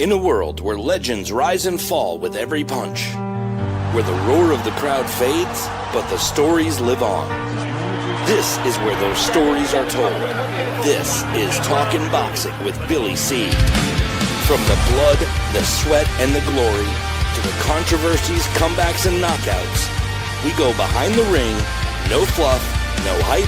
In a world where legends rise and fall with every punch, where the roar of the crowd fades, but the stories live on. This is where those stories are told. This is Talkin' Boxing with Billy C. From the blood, the sweat, and the glory, to the controversies, comebacks, and knockouts, we go behind the ring, no fluff, no hype,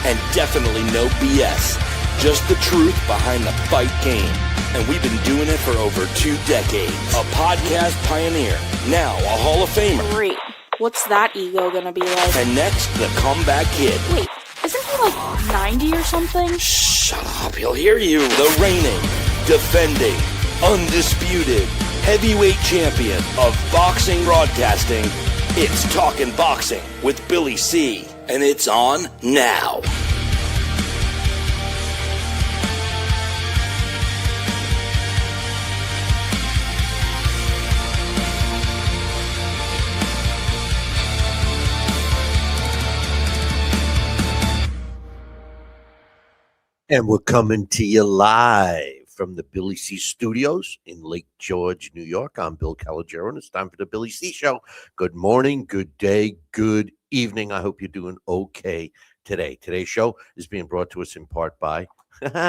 and definitely no BS. Just the truth behind the fight game. And we've been doing it for over 2 decades. A podcast pioneer, now a Hall of Famer. Great. What's that ego gonna be like? And next, the comeback kid. Wait, isn't he like 90 or something? Shut up, he'll hear you. The reigning, defending, undisputed, heavyweight champion of boxing broadcasting. It's Talkin' Boxing with Billy C. And it's on now. And we're coming to you live from the Billy C Studios in Lake George, New York. I'm Bill Calogero, and it's time for the Billy C Show. Good morning, good day, good evening. I hope you're doing okay today. Today's show is being brought to us in part by,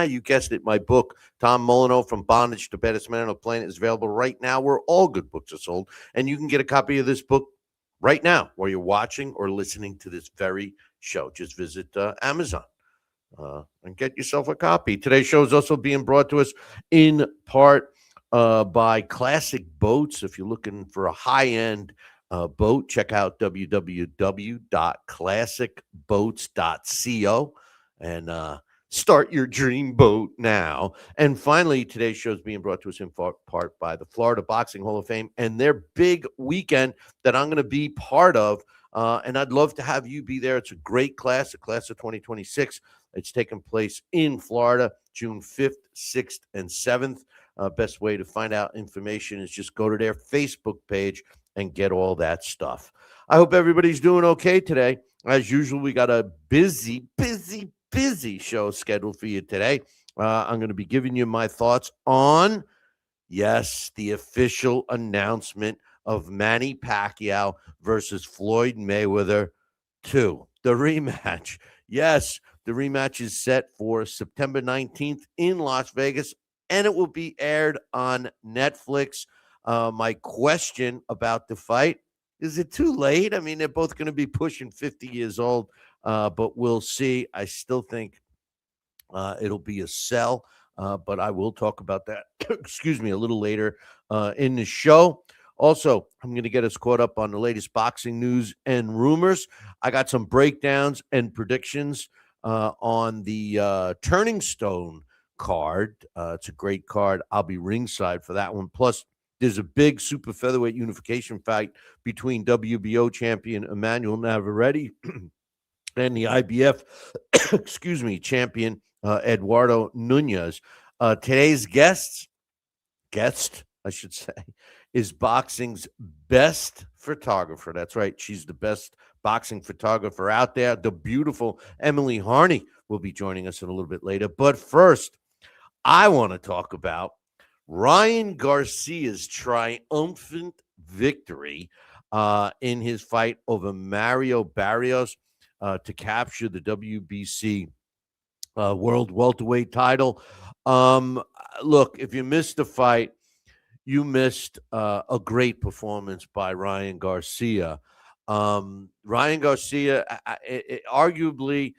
you guessed it, my book, Tom Molyneux, From Bondage to Baddest Man on the Planet, is available right now where all good books are sold. And you can get a copy of this book right now while you're watching or listening to this very show. Just visit Amazon. And get yourself a copy. Today's show is also being brought to us in part by Classic Boats. If you're looking for a high-end boat, check out www.classicboats.co and start your dream boat now. And finally, today's show is being brought to us in part by the Florida Boxing Hall of Fame and their big weekend that I'm going to be part of. And I'd love to have you be there. It's a great class, a class of 2026. It's taking place in Florida, June 5th, 6th, and 7th. Best way to find out information is just go to their Facebook page and get all that stuff. I hope everybody's doing okay today. As usual, we got a busy show scheduled for you today. I'm going to be giving you my thoughts on, yes, the official announcement of Manny Pacquiao versus Floyd Mayweather 2, the rematch. Yes, the rematch is set for September 19th in Las Vegas, and it will be aired on Netflix. My question about the fight, is it too late? I mean, they're both going to be pushing 50 years old, but we'll see. I still think it'll be a sell, but I will talk about that, excuse me, a little later in the show. Also, I'm going to get us caught up on the latest boxing news and rumors. I got some breakdowns and predictions on the Turning Stone card. It's a great card. I'll be ringside for that one. Plus, there's a big super featherweight unification fight between WBO champion Emmanuel Navarrete and the IBF, excuse me, champion Eduardo Nunez. Today's guest, I should say, is boxing's best photographer. That's right. She's the best boxing photographer out there. The beautiful Emily Harney will be joining us in a little bit later. But first, I want to talk about Ryan Garcia's triumphant victory in his fight over Mario Barrios to capture the WBC World Welterweight title. Look, if you missed the fight, you missed a great performance by Ryan Garcia. Ryan Garcia, arguably,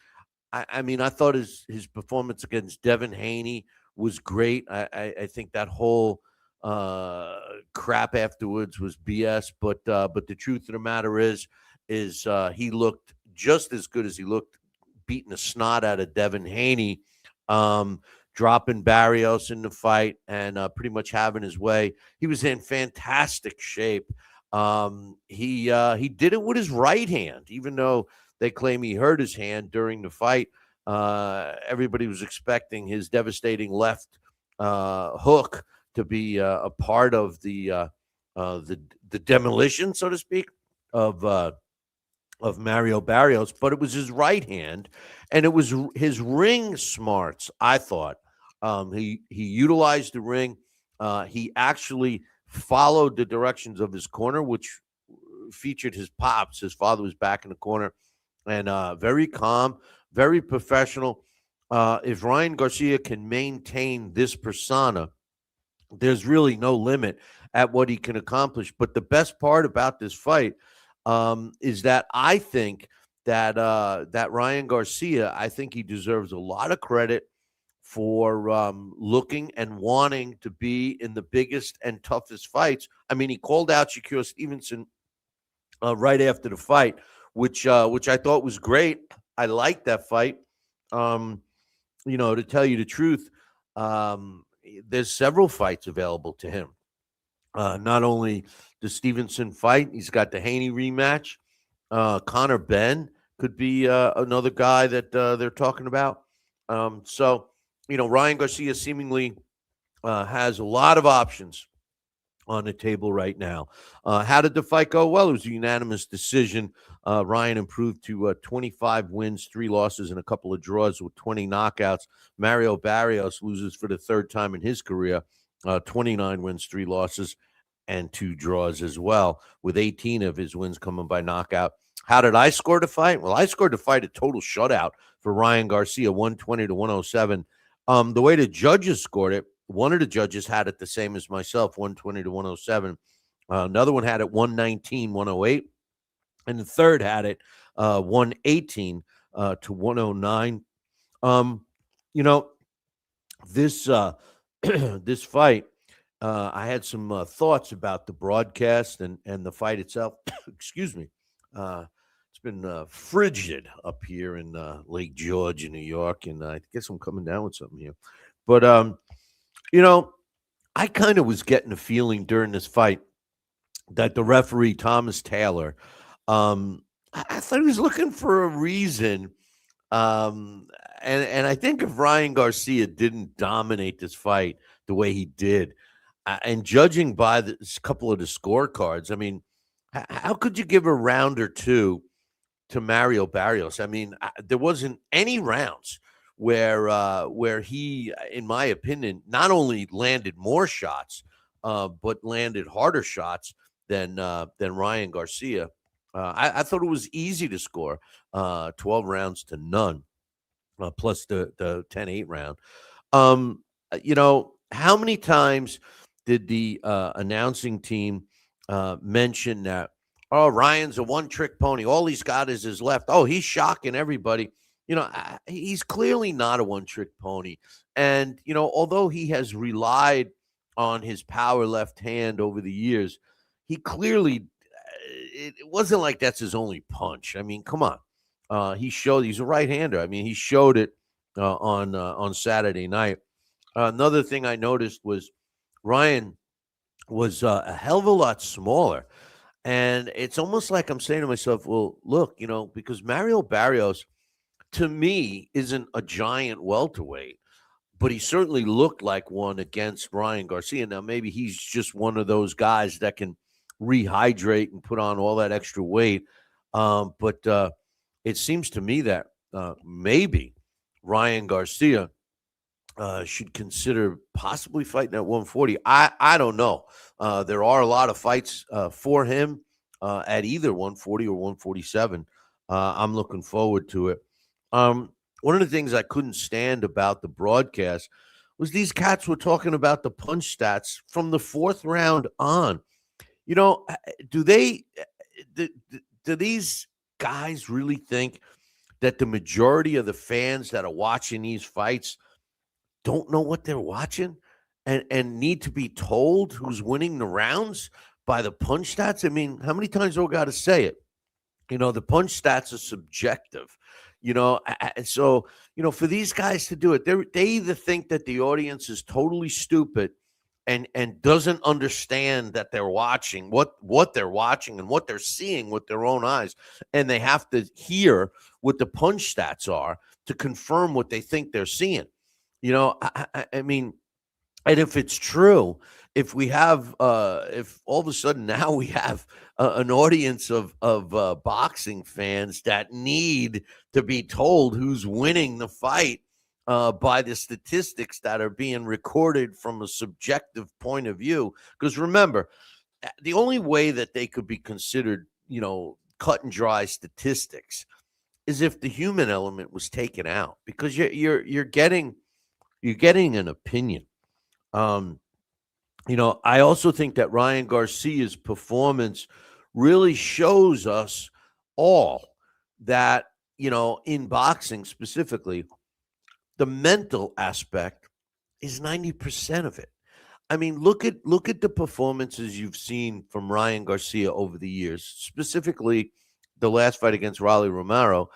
I mean, I thought his performance against Devin Haney was great. I think that whole crap afterwards was BS. But the truth of the matter is he looked just as good as he looked beating the snot out of Devin Haney. Dropping Barrios in the fight and pretty much having his way. He was in fantastic shape. He did it with his right hand, even though they claim he hurt his hand during the fight. Everybody was expecting his devastating left hook to be a part of the demolition, so to speak, of Mario Barrios, but it was his right hand, and it was his ring smarts, I thought. He utilized the ring He actually followed the directions of his corner, which featured his pops. His father was back in the corner, and very calm, very professional. If Ryan Garcia can maintain this persona, there's really no limit at what he can accomplish. But the best part about this fight is that I think that Ryan Garcia, I think he deserves a lot of credit for looking and wanting to be in the biggest and toughest fights. I mean, he called out Shakur Stevenson right after the fight, which I thought was great. I liked that fight. To tell you the truth, there's several fights available to him. Not only the Stevenson fight, he's got the Haney rematch. Connor Ben could be another guy that they're talking about. Ryan Garcia seemingly has a lot of options on the table right now. How did the fight go? Well, it was a unanimous decision. Ryan improved to 25 wins, 3 losses, and a couple of draws with 20 knockouts. Mario Barrios loses for the third time in his career, 29 wins, 3 losses, and 2 draws as well, with 18 of his wins coming by knockout. How did I score the fight? Well, I scored the fight a total shutout for Ryan Garcia, 120 to 107. The way the judges scored it, one of the judges had it the same as myself, 120 to 107. Another one had it 119, 108. And the third had it 118 to 109. This this fight, I had some thoughts about the broadcast and the fight itself. Excuse me. It's been frigid up here in Lake George in New York, and I guess I'm coming down with something here. But I kind of was getting a feeling during this fight that the referee, Thomas Taylor, I thought he was looking for a reason. And I think if Ryan Garcia didn't dominate this fight the way he did, and judging by this couple of the scorecards, I mean, how could you give a round or two to Mario Barrios? I mean, there wasn't any rounds where he, in my opinion, not only landed more shots, but landed harder shots than Ryan Garcia. I thought it was easy to score 12 rounds to none, plus the 10-8 round. How many times did the announcing team mention that, oh, Ryan's a one-trick pony. All he's got is his left. Oh, he's shocking everybody. He's clearly not a one-trick pony. And, although he has relied on his power left hand over the years, he clearly, it wasn't like that's his only punch. I mean, come on. He showed he's a right-hander. I mean, he showed it on Saturday night. Another thing I noticed was Ryan was a hell of a lot smaller. And it's almost like I'm saying to myself, well, look, because Mario Barrios, to me, isn't a giant welterweight, but he certainly looked like one against Ryan Garcia. Now, maybe he's just one of those guys that can rehydrate and put on all that extra weight. But it seems to me that maybe Ryan Garcia should consider possibly fighting at 140. I don't know. There are a lot of fights for him at either 140 or 147. I'm looking forward to it. One of the things I couldn't stand about the broadcast was these cats were talking about the punch stats from the 4th round on. Do these guys really think that the majority of the fans that are watching these fights don't know what they're watching and need to be told who's winning the rounds by the punch stats? I mean, how many times do I got to say it? The punch stats are subjective, so, for these guys to do it, they either think that the audience is totally stupid and doesn't understand that they're watching what they're watching and what they're seeing with their own eyes, and they have to hear what the punch stats are to confirm what they think they're seeing. I mean, and if it's true, if we have, if all of a sudden now we have an audience of boxing fans that need to be told who's winning the fight by the statistics that are being recorded from a subjective point of view. Because remember, the only way that they could be considered, cut and dry statistics is if the human element was taken out, because you're getting an opinion. Um, I also think that Ryan Garcia's performance really shows us all that, in boxing specifically, the mental aspect is 90% of it. I mean, look at the performances you've seen from Ryan Garcia over the years, specifically the last fight against Raleigh Romero.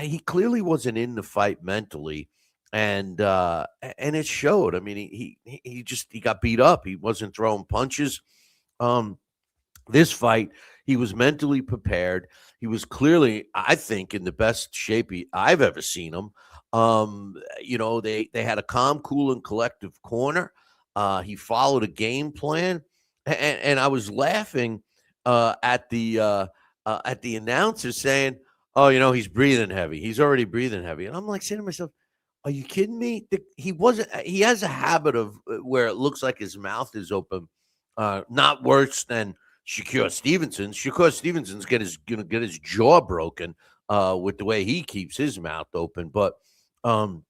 He clearly wasn't in the fight mentally, and it showed. I mean, he got beat up. He wasn't throwing punches. Um, this fight, he was mentally prepared. He was clearly, I think, in the best shape I've ever seen him. They had a calm, cool, and collective corner. He followed a game plan, and I was laughing at the announcer saying, "Oh, he's breathing heavy. He's already breathing heavy." And I'm like saying to myself, "Are you kidding me?" He wasn't. He has a habit of where it looks like his mouth is open. Not worse than Shakur Stevenson. Shakur Stevenson's gonna get his jaw broken with the way he keeps his mouth open. But um,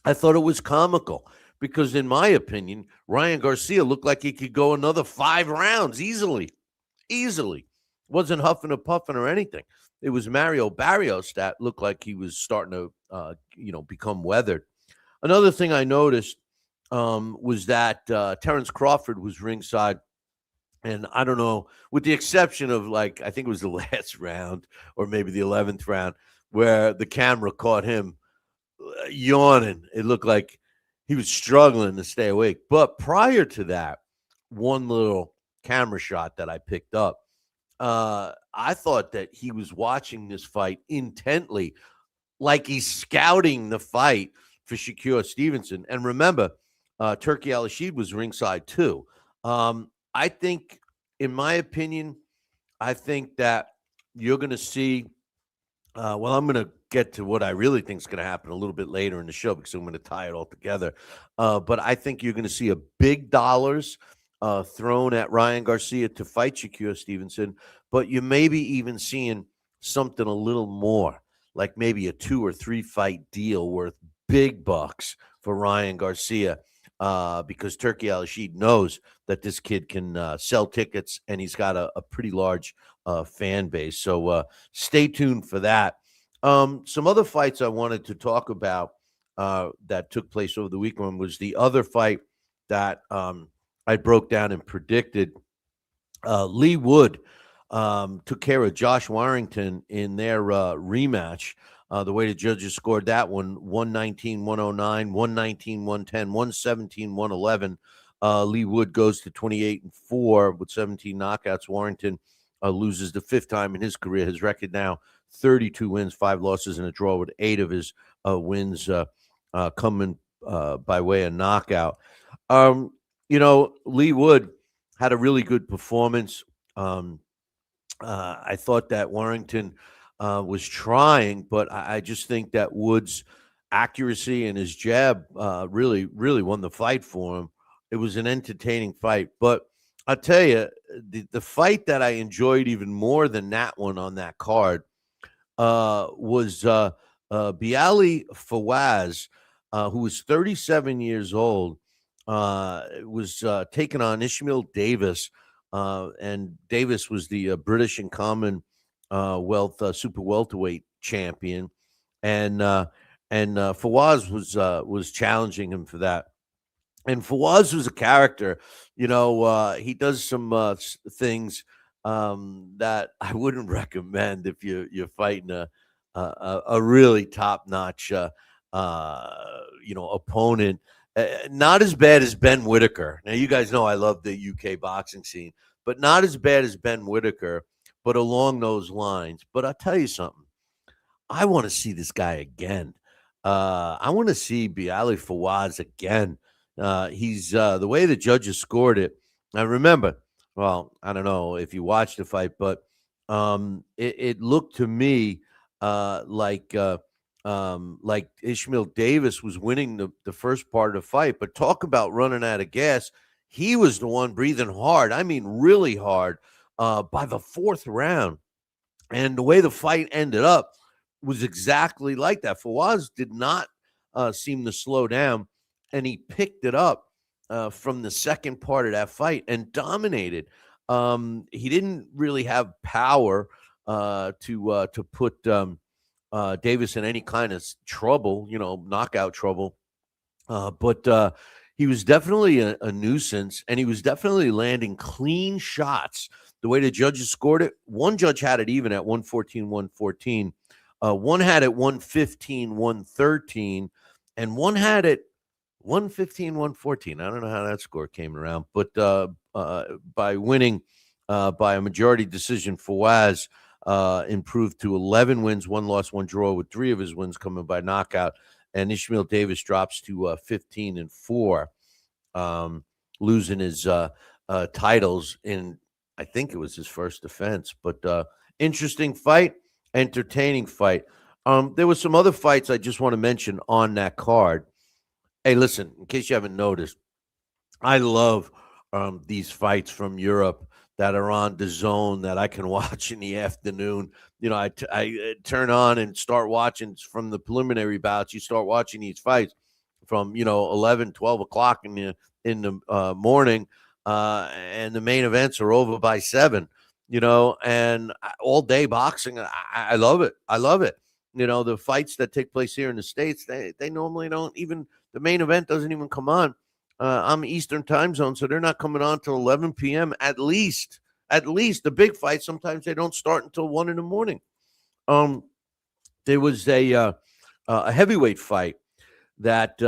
I thought it was comical because, in my opinion, Ryan Garcia looked like he could go another 5 rounds easily. Wasn't huffing or puffing or anything. It was Mario Barrios that looked like he was starting to, become weathered. Another thing I noticed was that Terrence Crawford was ringside, and I don't know, with the exception of, like, I think it was the last round or maybe the 11th round where the camera caught him yawning. It looked like he was struggling to stay awake. But prior to that, one little camera shot that I picked up, I thought that he was watching this fight intently, like he's scouting the fight for Shakur Stevenson. And remember, Turkey Al-Rashid was ringside too. I think, in my opinion, I think that you're going to see. Well, I'm going to get to what I really think is going to happen a little bit later in the show because I'm going to tie it all together. But I think you're going to see a big dollars thrown at Ryan Garcia to fight Shakur Stevenson, but you may be even seeing something a little more, like maybe a 2 or 3 fight deal worth big bucks for Ryan Garcia. Because Turkey Al-Rashid knows that this kid can sell tickets, and he's got a pretty large fan base. So stay tuned for that. Some other fights I wanted to talk about that took place over the weekend was the other fight that I broke down and predicted. Lee Wood took care of Josh Warrington in their rematch. The way the judges scored that one: 119, 109, 119, 110, 117, 111. Lee Wood goes to 28-4 with 17 knockouts. Warrington loses the 5th time in his career. His record now 32 wins, 5 losses, and a draw, with 8 of his wins coming by way of knockout. Lee Wood had a really good performance. I thought that Warrington was trying, but I just think that Wood's accuracy and his jab really, really won the fight for him. It was an entertaining fight. But I'll tell you, the fight that I enjoyed even more than that one on that card was Bialy Fawaz, who was 37 years old, was taking on Ishmael Davis. And Davis was the British and Commonwealth super welterweight champion, and Fawaz was challenging him for that. And Fawaz was a character. He does some things that I wouldn't recommend if you're fighting a really top notch opponent. Not as bad as Ben Whitaker. Now, you guys know I love the UK boxing scene, but not as bad as Ben Whitaker, but along those lines. But I'll tell you something. I want to see this guy again. I want to see Bialy Fawaz again. He's the way the judges scored it. Now, remember, well, I don't know if you watched the fight, but it looked to me like like Ishmael Davis was winning the first part of the fight. But talk about running out of gas. He was the one breathing hard. I mean, really hard by the fourth round. And the way the fight ended up was exactly like that. Fawaz did not seem to slow down, and he picked it up from the second part of that fight and dominated. He didn't really have power to put Davis in any kind of trouble, knockout trouble. But he was definitely a nuisance, and he was definitely landing clean shots. The way the judges scored it, one judge had it even at 114, 114. One had it 115, 113, and one had it 115, 114. I don't know how that score came around, but by winning by a majority decision, Fawaz improved to 11 wins, one loss, one draw, with 3 of his wins coming by knockout. And Ishmael Davis drops to 15-4, losing his titles in, I think it was his first defense. But interesting fight, entertaining fight. There were some other fights I just want to mention on that card. Hey, listen, in case you haven't noticed, I love these fights from Europe that are on the zone that I can watch in the afternoon. I turn on and start watching from the preliminary bouts. You start watching these fights from 11, 12 o'clock in the morning, and the main events are over by 7. And all day boxing. I love it. I love it. The fights that take place here in the States, they normally don't even, the main event doesn't even come on. I'm Eastern time zone, so they're not coming on till 11 p.m. at least. At least the big fights, sometimes they don't start until 1 in the morning. There was a heavyweight fight that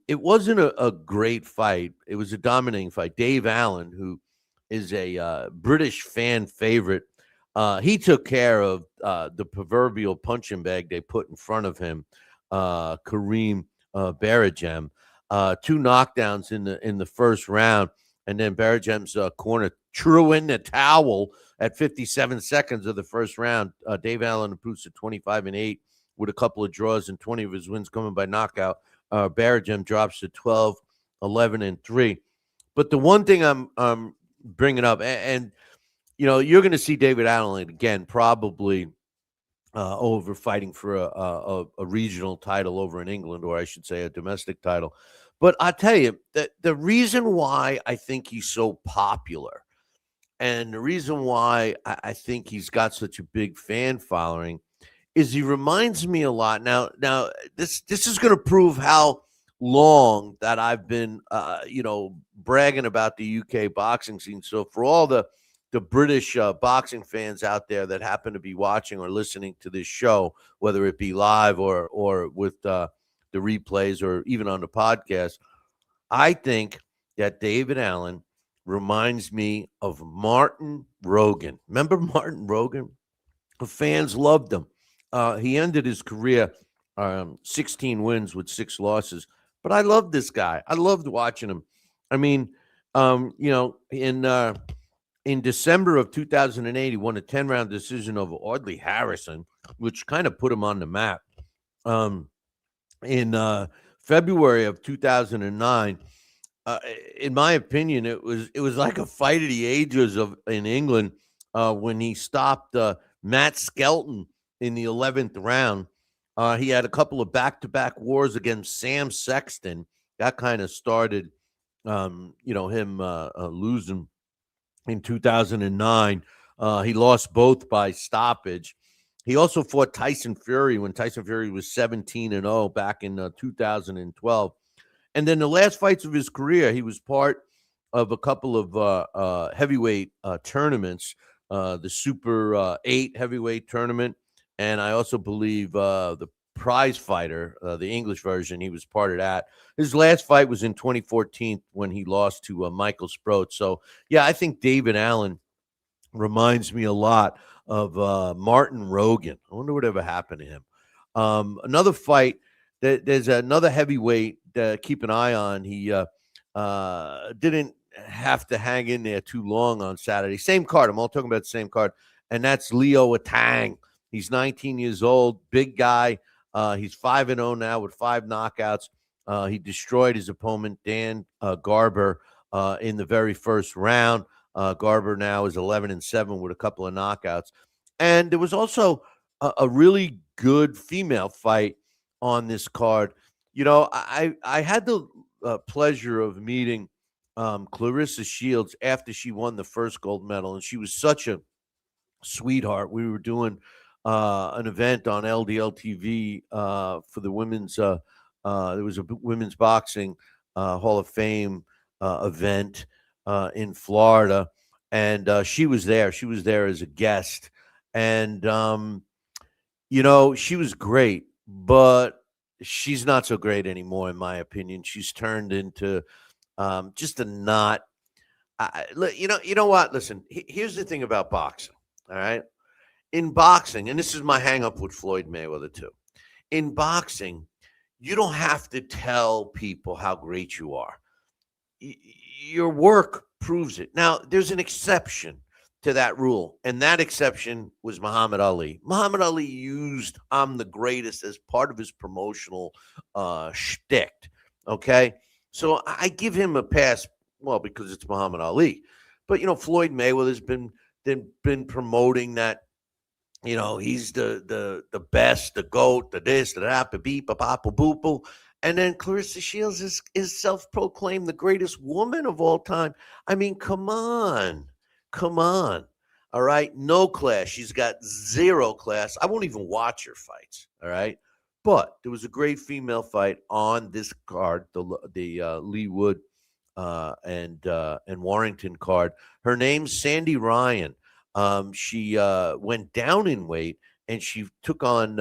it wasn't a great fight. It was a dominating fight. Dave Allen, who is a British fan favorite, he took care of the proverbial punching bag they put in front of him, Kareem Barajam. 2 knockdowns in the first round, and then Barajam's corner threw in the towel at 57 seconds of the first round. Dave Allen improves to 25-8 with a couple of draws and 20 of his wins coming by knockout. Barajam drops to 12, 11-3. But the one thing I'm bringing up, and you're going to see David Allen again, probably over fighting for a regional title over in England, or I should say a domestic title. But I tell you, the reason why I think he's so popular, and the reason why I think he's got such a big fan following, is he reminds me a lot. Now this is going to prove how long that I've been, bragging about the UK boxing scene. So for all the British boxing fans out there that happen to be watching or listening to this show, whether it be live or with the replays or even on the podcast, I think that David Allen reminds me of Martin Rogan. Remember Martin Rogan? The fans loved him. He ended his career 16 wins with 6 losses. But I loved this guy. I loved watching him. I mean, in December of 2008, he won a 10-round decision over Audley Harrison, which kind of put him on the map. In February of 2009, in my opinion, it was like a fight of the ages in England when he stopped Matt Skelton in the 11th round. He had a couple of back-to-back wars against Sam Sexton. That kind of started, him losing in 2009. He lost both by stoppage. He also fought Tyson Fury when Tyson Fury was 17-0 back in 2012. And then the last fights of his career, he was part of a couple of heavyweight tournaments, the Super 8 heavyweight tournament, and I also believe the Prize Fighter, the English version, he was part of that. His last fight was in 2014 when he lost to Michael Sproat. So, yeah, I think David Allen reminds me a lot of Martin Rogan. I wonder whatever happened to him. Another fight, there's another heavyweight to keep an eye on. He didn't have to hang in there too long on Saturday. Same card. I'm all talking about the same card. And that's Leo Atang. He's 19 years old, big guy. He's 5-0 now with 5 knockouts. He destroyed his opponent, Dan Garber, in the very first round. Garber now is 11-7 with a couple of knockouts. And there was also a really good female fight on this card. I had the pleasure of meeting Clarissa Shields after she won the first gold medal, and she was such a sweetheart. We were doing an event on LDL TV for the women's. There was a women's boxing Hall of Fame event in Florida, and she was there. She was there as a guest, and she was great, but she's not so great anymore, in my opinion. She's turned into just a not. You know what? Listen, here's the thing about boxing. All right, in boxing, and this is my hang up with Floyd Mayweather too. In boxing, you don't have to tell people how great you are. Your work proves it. Now, there's an exception to that rule, and that exception was Muhammad Ali. Muhammad Ali used "I'm the greatest" as part of his promotional shtick. Okay, so I give him a pass. Well, because it's Muhammad Ali, but Floyd Mayweather's been promoting that. He's the best, the GOAT, the this, the that, the beep, the pop, the boop, boop. And then Clarissa Shields is self-proclaimed the greatest woman of all time. I mean, come on. Come on. All right. No class. She's got zero class. I won't even watch her fights. All right. But there was a great female fight on this card, the Lee Wood and Warrington card. Her name's Sandy Ryan. She went down in weight, and she took on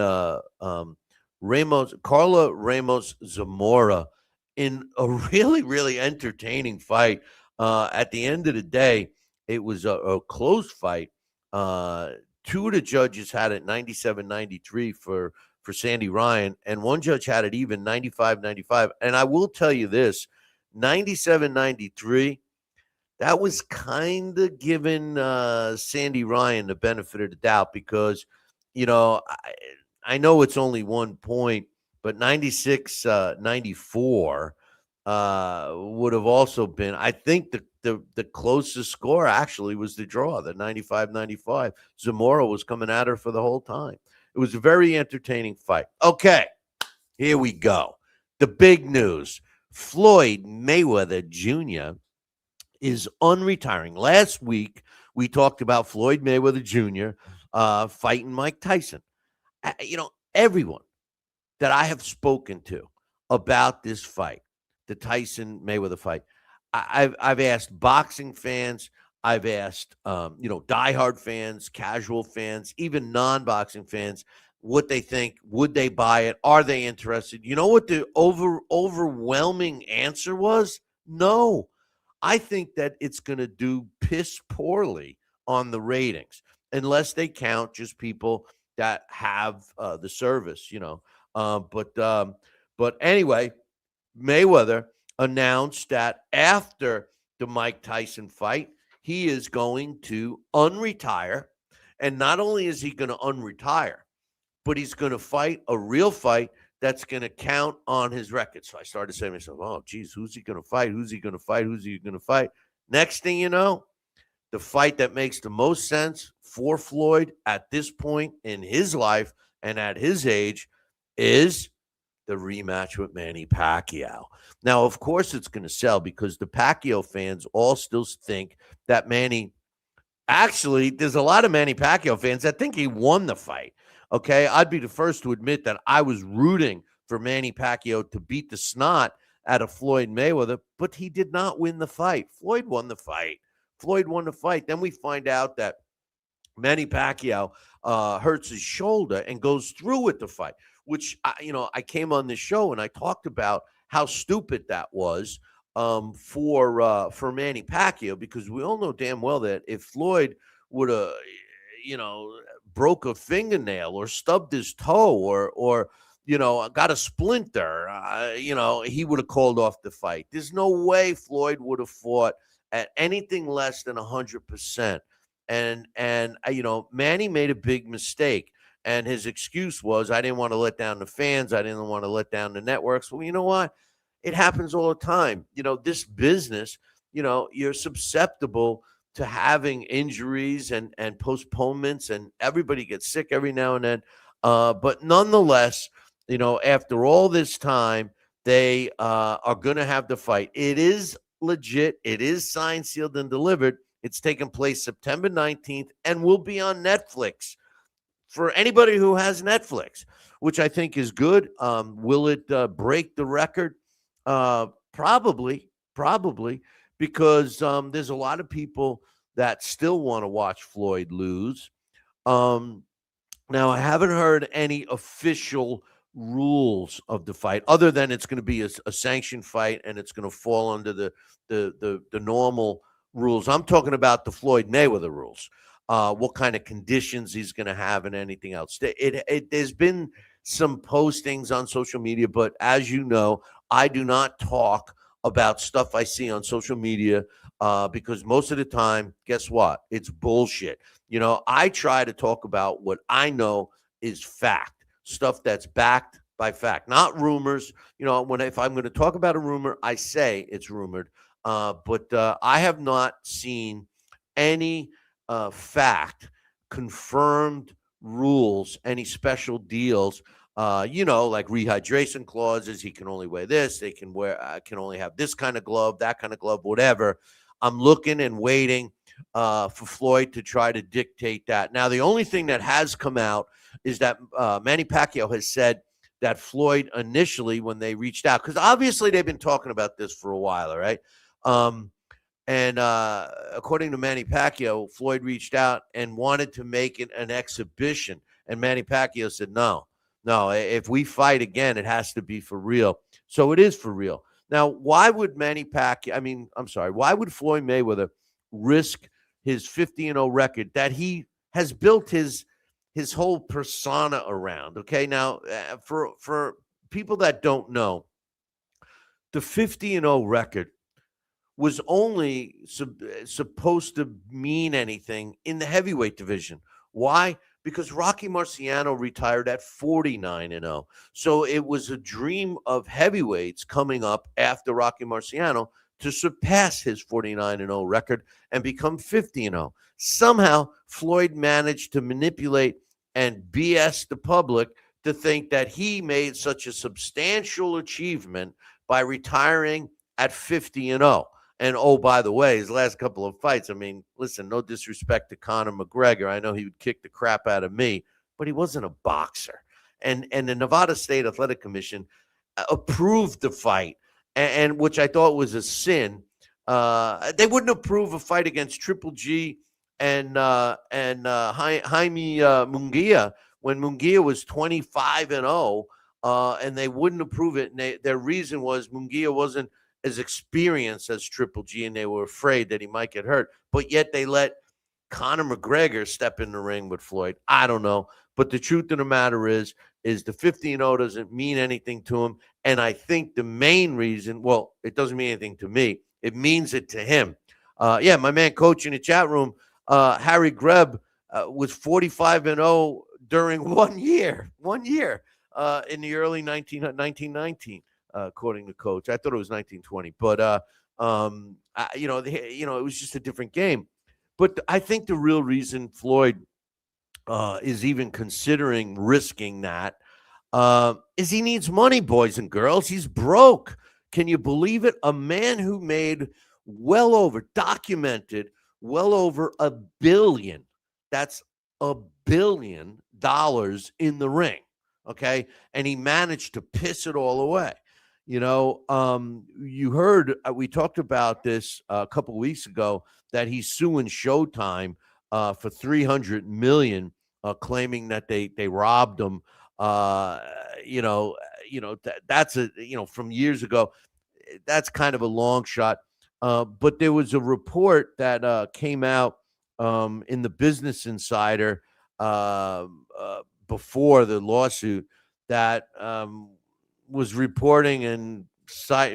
Carla Ramos Zamora in a really, really entertaining fight. At the end of the day, it was a close fight. Two of the judges had it 97-93 for Sandy Ryan, and one judge had it even 95-95. And I will tell you this, 97-93, that was kind of giving Sandy Ryan the benefit of the doubt because, I know it's only 1 point, but 96-94 would have also been, I think the closest score actually was the draw, the 95-95. Zamora was coming at her for the whole time. It was a very entertaining fight. Okay, here we go. The big news. Floyd Mayweather Jr. is unretiring. Last week, we talked about Floyd Mayweather Jr. Fighting Mike Tyson. Everyone that I have spoken to about this fight, the Tyson Mayweather fight, I've asked boxing fans, I've asked diehard fans, casual fans, even non-boxing fans, what they think. Would they buy it? Are they interested? You know what the overwhelming answer was? No. I think that it's going to do piss poorly on the ratings unless they count just people that have the service, But anyway, Mayweather announced that after the Mike Tyson fight, he is going to unretire. And not only is he going to unretire, but he's going to fight a real fight that's going to count on his record. So I started saying to myself, oh, geez, who's he going to fight? Who's he going to fight? Who's he going to fight? Next thing you know, the fight that makes the most sense for Floyd at this point in his life and at his age is the rematch with Manny Pacquiao. Now, of course, it's going to sell because the Pacquiao fans all still think that Manny – actually, there's a lot of Manny Pacquiao fans that think he won the fight. Okay, I'd be the first to admit that I was rooting for Manny Pacquiao to beat the snot out of Floyd Mayweather, but he did not win the fight. Floyd won the fight. Then we find out that Manny Pacquiao hurts his shoulder and goes through with the fight, which, I came on this show and I talked about how stupid that was for Manny Pacquiao, because we all know damn well that if Floyd would have, broke a fingernail or stubbed his toe or got a splinter, he would have called off the fight. There's no way Floyd would have fought at anything less than 100%. And Manny made a big mistake. And his excuse was, I didn't want to let down the fans. I didn't want to let down the networks. Well, you know what? It happens all the time. This business, you're susceptible to having injuries and postponements, and everybody gets sick every now and then. But nonetheless, after all this time, they are going to have the fight. It is legit. It is signed, sealed, and delivered. It's taking place September 19th and will be on Netflix for anybody who has Netflix, which I think is good. Will it break the record? Probably, because there's a lot of people that still want to watch Floyd lose. Um, Now, I haven't heard any official rules of the fight, other than it's going to be a sanctioned fight and it's going to fall under the normal rules. I'm talking about the Floyd Mayweather rules, what kind of conditions he's going to have, and anything else. There's been some postings on social media, but as you know, I do not talk about stuff I see on social media because most of the time, guess what? It's bullshit. I try to talk about what I know is fact, stuff that's backed by fact, not rumors. If I'm going to talk about a rumor, I say it's rumored. But I have not seen any fact, confirmed rules, any special deals. Like rehydration clauses. He can only wear this. They can only have this kind of glove, that kind of glove, whatever. I'm looking and waiting for Floyd to try to dictate that. Now, the only thing that has come out is that Manny Pacquiao has said that Floyd initially, when they reached out, because obviously they've been talking about this for a while, right? And according to Manny Pacquiao, Floyd reached out and wanted to make it an exhibition. And Manny Pacquiao said, no, if we fight again, it has to be for real. So it is for real. Now, why would why would Floyd Mayweather risk his 50-0 record that he has built his whole persona around? Okay, now for people that don't know, the 50-0 record was only supposed to mean anything in the heavyweight division. Why? Because Rocky Marciano retired at 49-0. So it was a dream of heavyweights coming up after Rocky Marciano to surpass his 49-0 record and become 50-0. Somehow, Floyd managed to manipulate and BS the public to think that he made such a substantial achievement by retiring at 50-0. And oh, by the way, his last couple of fights, listen, no disrespect to Conor McGregor. I know he would kick the crap out of me, but he wasn't a boxer. And the Nevada State Athletic Commission approved the fight, and which I thought was a sin. They wouldn't approve a fight against Triple G and Jaime Munguia when Munguia was 25-0, and they wouldn't approve it. And their reason was Munguia wasn't as experienced as Triple G, and they were afraid that he might get hurt. But yet they let Conor McGregor step in the ring with Floyd. I don't know. But the truth of the matter is the 50-0 doesn't mean anything to him. And I think the main reason, well, it doesn't mean anything to me. It means it to him. My man coach in the chat room, Harry Greb, was 45-0 during 1 year in the early 1919. According to coach. I thought it was 1920, but it was just a different game. But I think the real reason Floyd is even considering risking that is he needs money, boys and girls. He's broke. Can you believe it? A man who made documented well over $1 billion. That's $1 billion in the ring. Okay. And he managed to piss it all away. You heard, we talked about this a couple of weeks ago, that he's suing Showtime for $300 million, claiming that they robbed him. That's from years ago. That's kind of a long shot. But there was a report that came out in the Business Insider before the lawsuit that was reporting and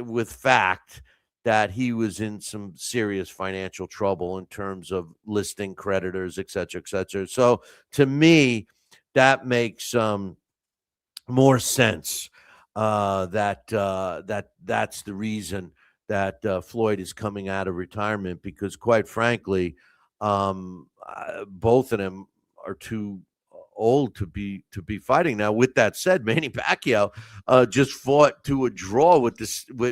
with fact that he was in some serious financial trouble in terms of listing creditors, et cetera, et cetera. So to me, that makes more sense. That's the reason that Floyd is coming out of retirement, because, quite frankly, both of them are too old to be fighting now. With that said, Manny Pacquiao just fought to a draw with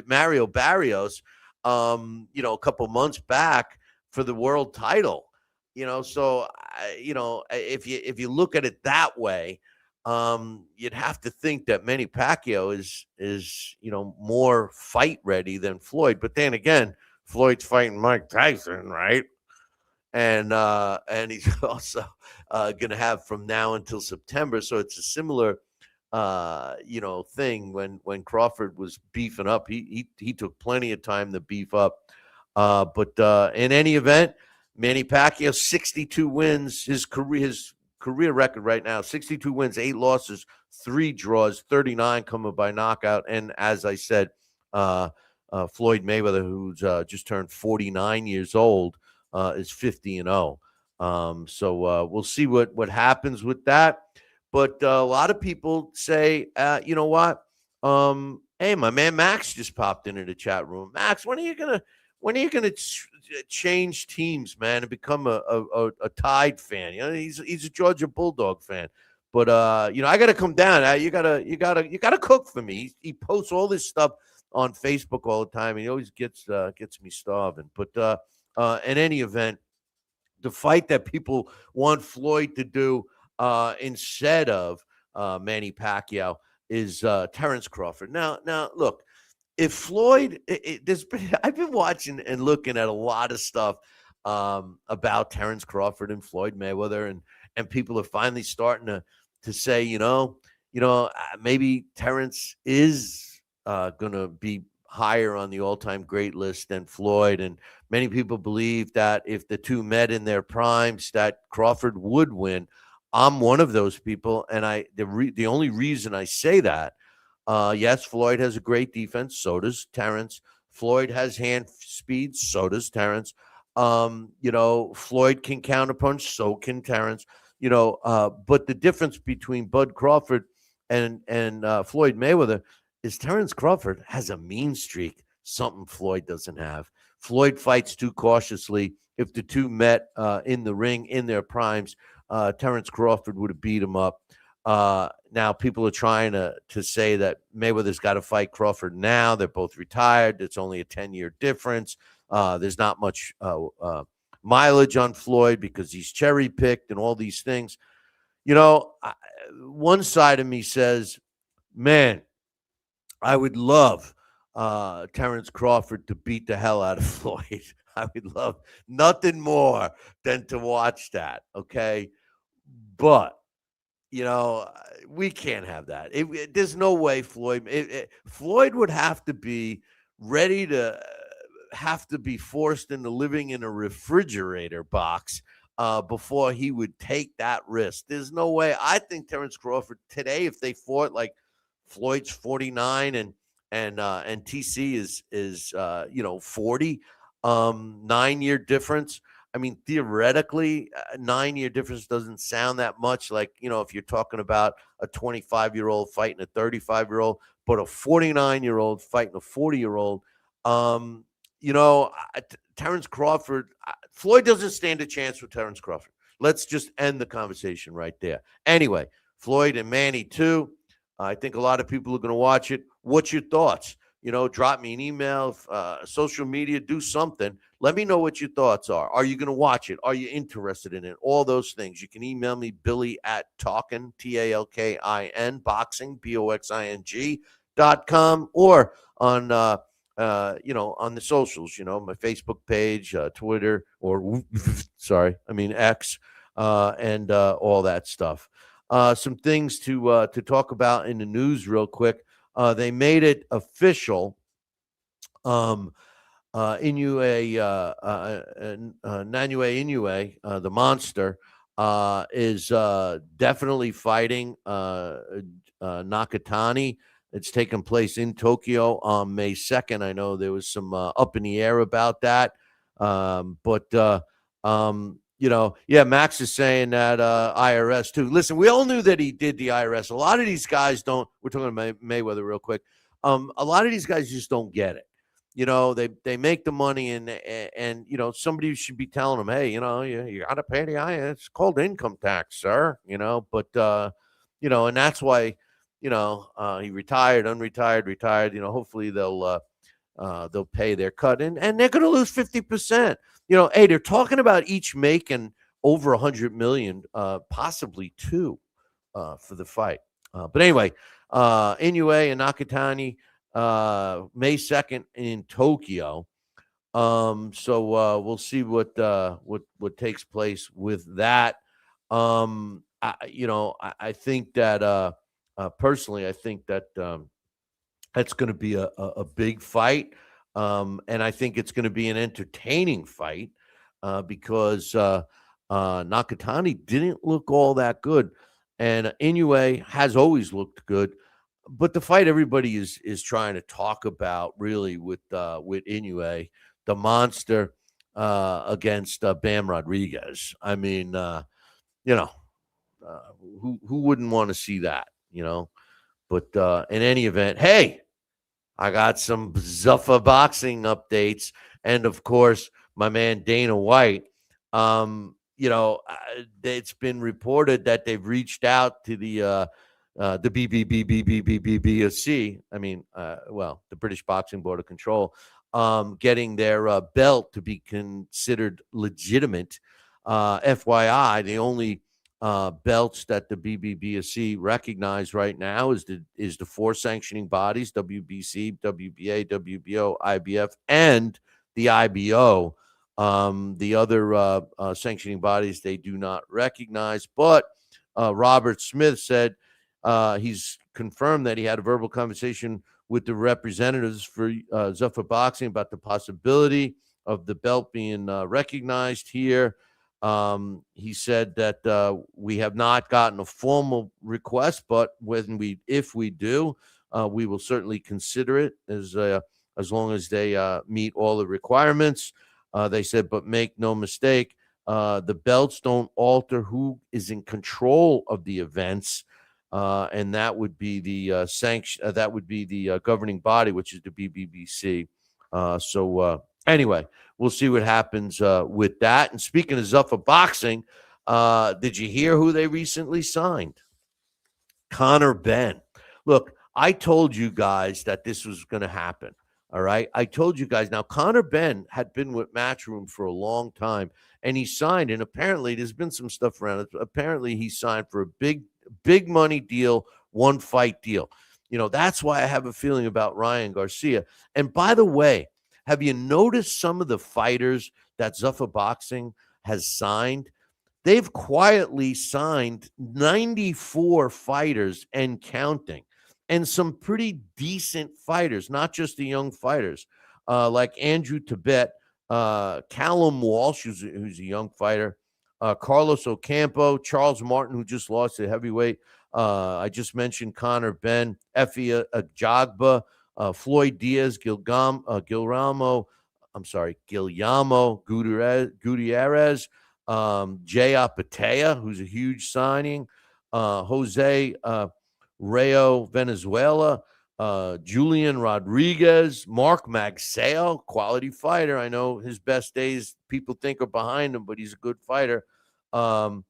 Mario Barrios, a couple months back for the world title. So if you look at it that way, you'd have to think that Manny Pacquiao is more fight ready than Floyd. But then again, Floyd's fighting Mike Tyson, right? And he's also going to have from now until September. So it's a similar thing. When Crawford was beefing up, he took plenty of time to beef up. But in any event, Manny Pacquiao, 62 wins. His career record right now: 62 wins, 8 losses, 3 draws, 39 coming by knockout. And as I said, Floyd Mayweather, who's just turned 49 years old, is 50-0. So we'll see what happens with that. But a lot of people say, you know what? Hey, my man Max just popped into the chat room. Max, when are you gonna change teams, man, and become a Tide fan? He's a Georgia Bulldog fan. But I got to come down. You gotta cook for me. He posts all this stuff on Facebook all the time, and he always gets me starving. But in any event, the fight that people want Floyd to do instead of Manny Pacquiao is Terrence Crawford. Now, look, if Floyd, I've been watching and looking at a lot of stuff about Terrence Crawford and Floyd Mayweather, and people are finally starting to say, maybe Terrence is going to be higher on the all-time great list than Floyd. And many people believe that if the two met in their primes, that Crawford would win. I'm one of those people, and the only reason I say that, yes, Floyd has a great defense, so does Terrence. Floyd has hand speed, so does Terrence. Floyd can counterpunch, so can Terrence. But the difference between Bud Crawford and Floyd Mayweather is Terrence Crawford has a mean streak, something Floyd doesn't have. Floyd fights too cautiously. If the two met in the ring in their primes, Terrence Crawford would have beat him up. Now people are trying to say that Mayweather's got to fight Crawford now. They're both retired. It's only a 10-year difference. There's not much mileage on Floyd because he's cherry picked and all these things. One side of me says, man, I would love Terrence Crawford to beat the hell out of Floyd. I would love nothing more than to watch that. Okay. But, we can't have that. There's no way Floyd would have to be ready to have to be forced into living in a refrigerator box before he would take that risk. There's no way. I think Terrence Crawford today, if they fought like Floyd's 49 and TC is 40, 9-year difference. I mean, theoretically, a 9-year difference doesn't sound that much. Like, if you're talking about a 25-year-old fighting a 35-year-old, but a 49-year-old fighting a 40-year-old. Terrence Crawford, Floyd doesn't stand a chance with Terrence Crawford. Let's just end the conversation right there. Anyway, Floyd and Manny too. I think a lot of people are going to watch it. What's your thoughts? Drop me an email, social media, do something. Let me know what your thoughts are. Are you going to watch it? Are you interested in it? All those things. You can email me, Billy@Talkin, TALKIN, boxing, BOXING.com, or on, on the socials, my Facebook page, Twitter, or X, and all that stuff. Some things to talk about in the news real quick. They made it official. Nanuet Inoue, the monster, is definitely fighting Nakatani. It's taking place in Tokyo on May 2nd. I know there was some up in the air about that. But Yeah, Max is saying that IRS too. Listen, we all knew that he did the IRS. A lot of these guys don't. We're talking about Mayweather real quick. A lot of these guys just don't get it. They make the money, and somebody should be telling them, hey, you got to pay the IRS. It's called income tax, sir. But and that's why he retired, unretired, retired. Hopefully they'll pay their cut, and they're going to lose 50%. Hey, they're talking about each making over 100 million, possibly two, for the fight. But anyway, Inoue and Nakatani, May 2nd in Tokyo. So we'll see what takes place with that. I think that personally, I think that that's going to be a big fight. And I think it's going to be an entertaining fight because Nakatani didn't look all that good. And Inoue has always looked good. But the fight everybody is trying to talk about really with Inoue, the monster against Bam Rodriguez. I mean, who wouldn't want to see that, But in any event, hey, I got some Zuffa boxing updates, and of course, my man Dana White. It's been reported that they've reached out to the BBBBBBBBC. I mean, the British Boxing Board of Control, getting their belt to be considered legitimate. FYI, the only belts that the BBBSC recognize right now is the four sanctioning bodies: WBC, WBA, WBO, IBF, and the IBO. The other sanctioning bodies they do not recognize. But Robert Smith said he's confirmed that he had a verbal conversation with the representatives for Zuffa Boxing about the possibility of the belt being recognized here. He said that we have not gotten a formal request, but if we do, we will certainly consider it as long as they meet all the requirements. They said, but make no mistake, the belts don't alter who is in control of the events, and that would be the sanction. That would be the governing body, which is the BBBC. Anyway, we'll see what happens with that. And speaking of Zuffa Boxing, did you hear who they recently signed? Conor Benn. Look, I told you guys that this was going to happen. All right. I told you guys. Now, Conor Benn had been with Matchroom for a long time, and he signed. And apparently, there's been some stuff around it. Apparently, he signed for a big money deal, one fight deal. That's why I have a feeling about Ryan Garcia. And by the way, have you noticed some of the fighters that Zuffa Boxing has signed? They've quietly signed 94 fighters and counting, and some pretty decent fighters, not just the young fighters, like Andrew Tibet, Callum Walsh, who's a young fighter, Carlos Ocampo, Charles Martin, who just lost a heavyweight. I just mentioned Conor Benn, Effie Ajagba, Floyd Diaz, Guillermo Gutierrez, Jay Apatea, who's a huge signing, Jose Rayo Venezuela, Julian Rodriguez, Mark Magsayo, quality fighter. I know his best days people think are behind him, but he's a good fighter. God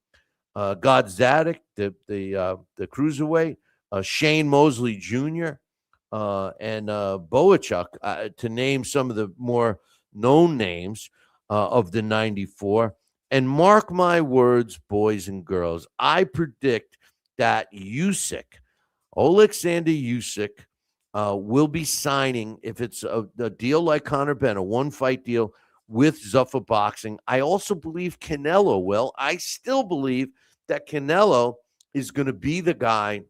Zadik, the cruiserweight, Shane Mosley Jr., and Boachuk, to name some of the more known names of the 94. And mark my words, boys and girls, I predict that Alexander Usyk, will be signing, if it's a deal like Conor Benn, a one-fight deal with Zuffa Boxing. I also believe Canelo will. I still believe that Canelo is going to be the guy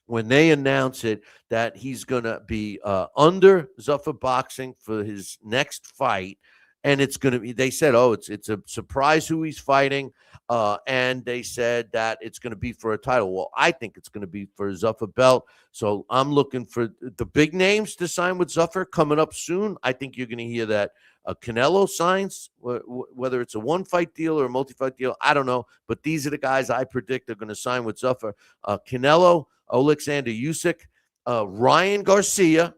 when they announce it, that he's going to be under Zuffa Boxing for his next fight. and it's going to be. They said, oh, it's a surprise who he's fighting, and they said that it's going to be for a title. Well, I think it's going to be for a Zuffer belt. So I'm looking for the big names to sign with Zuffer coming up soon. I think you're going to hear that Canelo signs, whether it's a one fight deal or a multi fight deal. I don't know, but these are the guys I predict are going to sign with Zuffer. Canelo, Alexander Usyk, Ryan Garcia,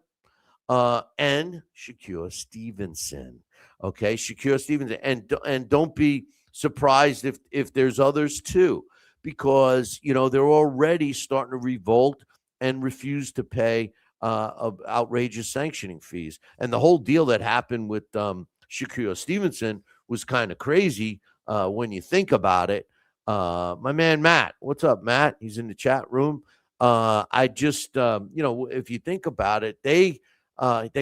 and Shakur Stevenson. Okay, Shakur Stevenson, and don't be surprised if there's others too, because they're already starting to revolt and refuse to pay of outrageous sanctioning fees. And the whole deal that happened with Shakur Stevenson was kind of crazy when you think about it. My man Matt, what's up, Matt? He's in the chat room. I just, if you think about it, they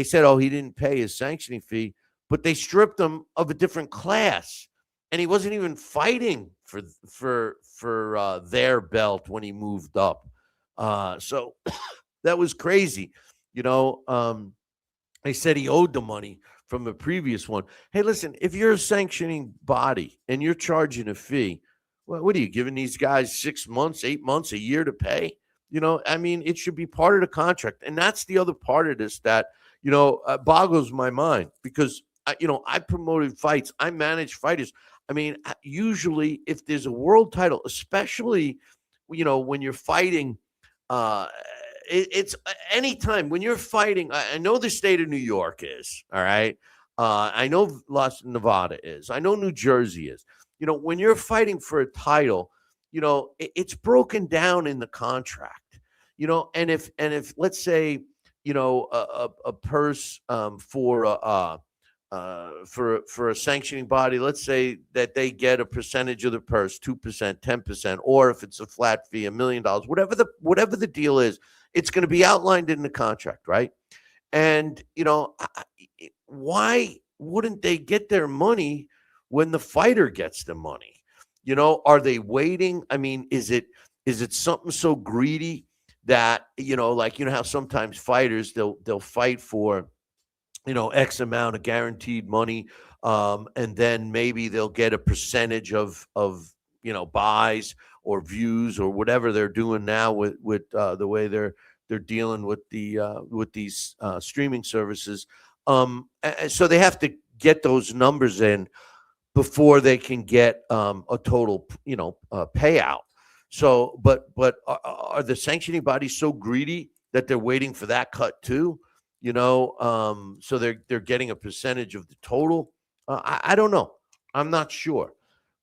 said, oh, he didn't pay his sanctioning fee, but they stripped him of a different class, and he wasn't even fighting for their belt when he moved up. So that was crazy. They said he owed the money from the previous one. Hey, listen, if you're a sanctioning body and you're charging a fee, what are you giving these guys 6 months, 8 months, a year to pay? I mean, it should be part of the contract. And that's the other part of this that, boggles my mind because, I promoted fights. I manage fighters. I mean, usually if there's a world title, especially, when you're fighting, it's anytime when you're fighting. I know the state of New York is, all right. I know Las Nevada is. I know New Jersey is. When you're fighting for a title, it's broken down in the contract. And if let's say a purse for a sanctioning body, let's say that they get a percentage of the purse, 2%, 10%, or if it's a flat fee, $1 million, whatever the deal is, it's going to be outlined in the contract, right? And why wouldn't they get their money when the fighter gets the money? Are they waiting? I mean, is it something so greedy that like how sometimes fighters they'll fight for X amount of guaranteed money, and then maybe they'll get a percentage of buys or views or whatever they're doing now with the way they're dealing with these streaming services. So they have to get those numbers in before they can get a total payout. So, but are the sanctioning bodies so greedy that they're waiting for that cut too? So they're getting a percentage of the total. I don't know. I'm not sure,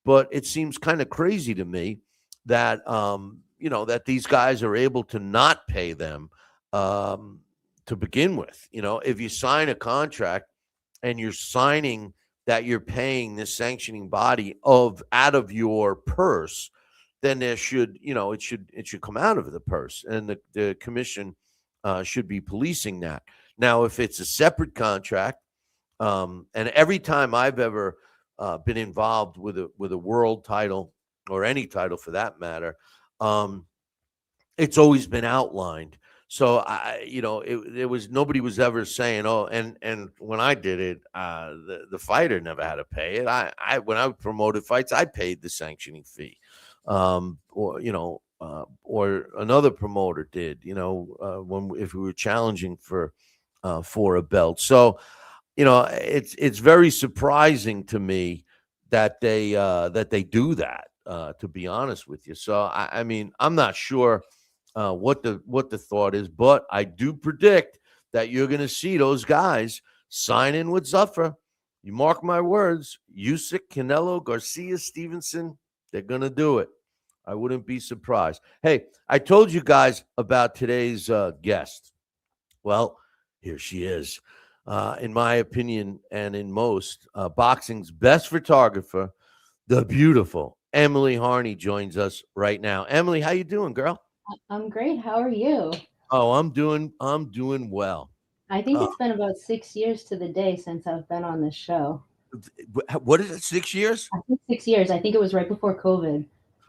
but it seems kind of crazy to me that that these guys are able to not pay them to begin with. If you sign a contract and you're signing that you're paying this sanctioning body out of your purse, then there should it should come out of the purse, and the commission should be policing that. Now, if it's a separate contract, and every time I've ever been involved with a world title or any title for that matter, it's always been outlined. So it was nobody was ever saying, oh, and when I did it, the fighter never had to pay it. I when I promoted fights, I paid the sanctioning fee, or another promoter did, if we were challenging for a belt. So, it's very surprising to me that they do that. To be honest with you, so I mean, I'm not sure what the thought is, but I do predict that you're going to see those guys sign in with Zuffer. You mark my words: Usyk, Canelo, Garcia, Stevenson. They're going to do it. I wouldn't be surprised. Hey, I told you guys about today's guest. Well, here she is. In my opinion, and in most, boxing's best photographer, the beautiful Emily Harney joins us right now. Emily, how you doing, girl? I'm great. How are you? Oh, I'm doing well. I think Uh, it's been about 6 years to the day since I've been on this show. what is it? 6 years? I think 6 years. I think it was right before COVID.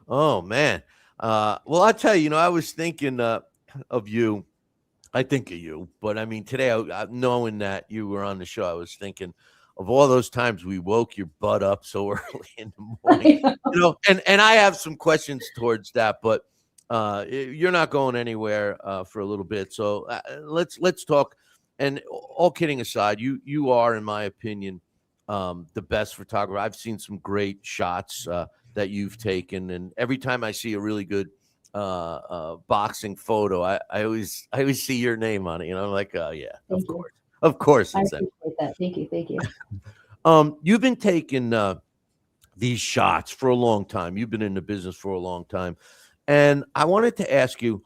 Oh man. Well, I'll tell you. I was thinking of you. I think of you, but I mean, today, knowing that you were on the show, I was thinking of all those times we woke your butt up so early in the morning. And I have some questions towards that, but you're not going anywhere for a little bit. So let's talk. And all kidding aside, you are, in my opinion, the best photographer. I've seen some great shots that you've taken, and every time I see a really good boxing photo, I always see your name on it. I'm like, oh yeah, Thank you. of course, I it's that. appreciate that. Thank you. You've been taking these shots for a long time. You've been in the business for a long time, and I wanted to ask you,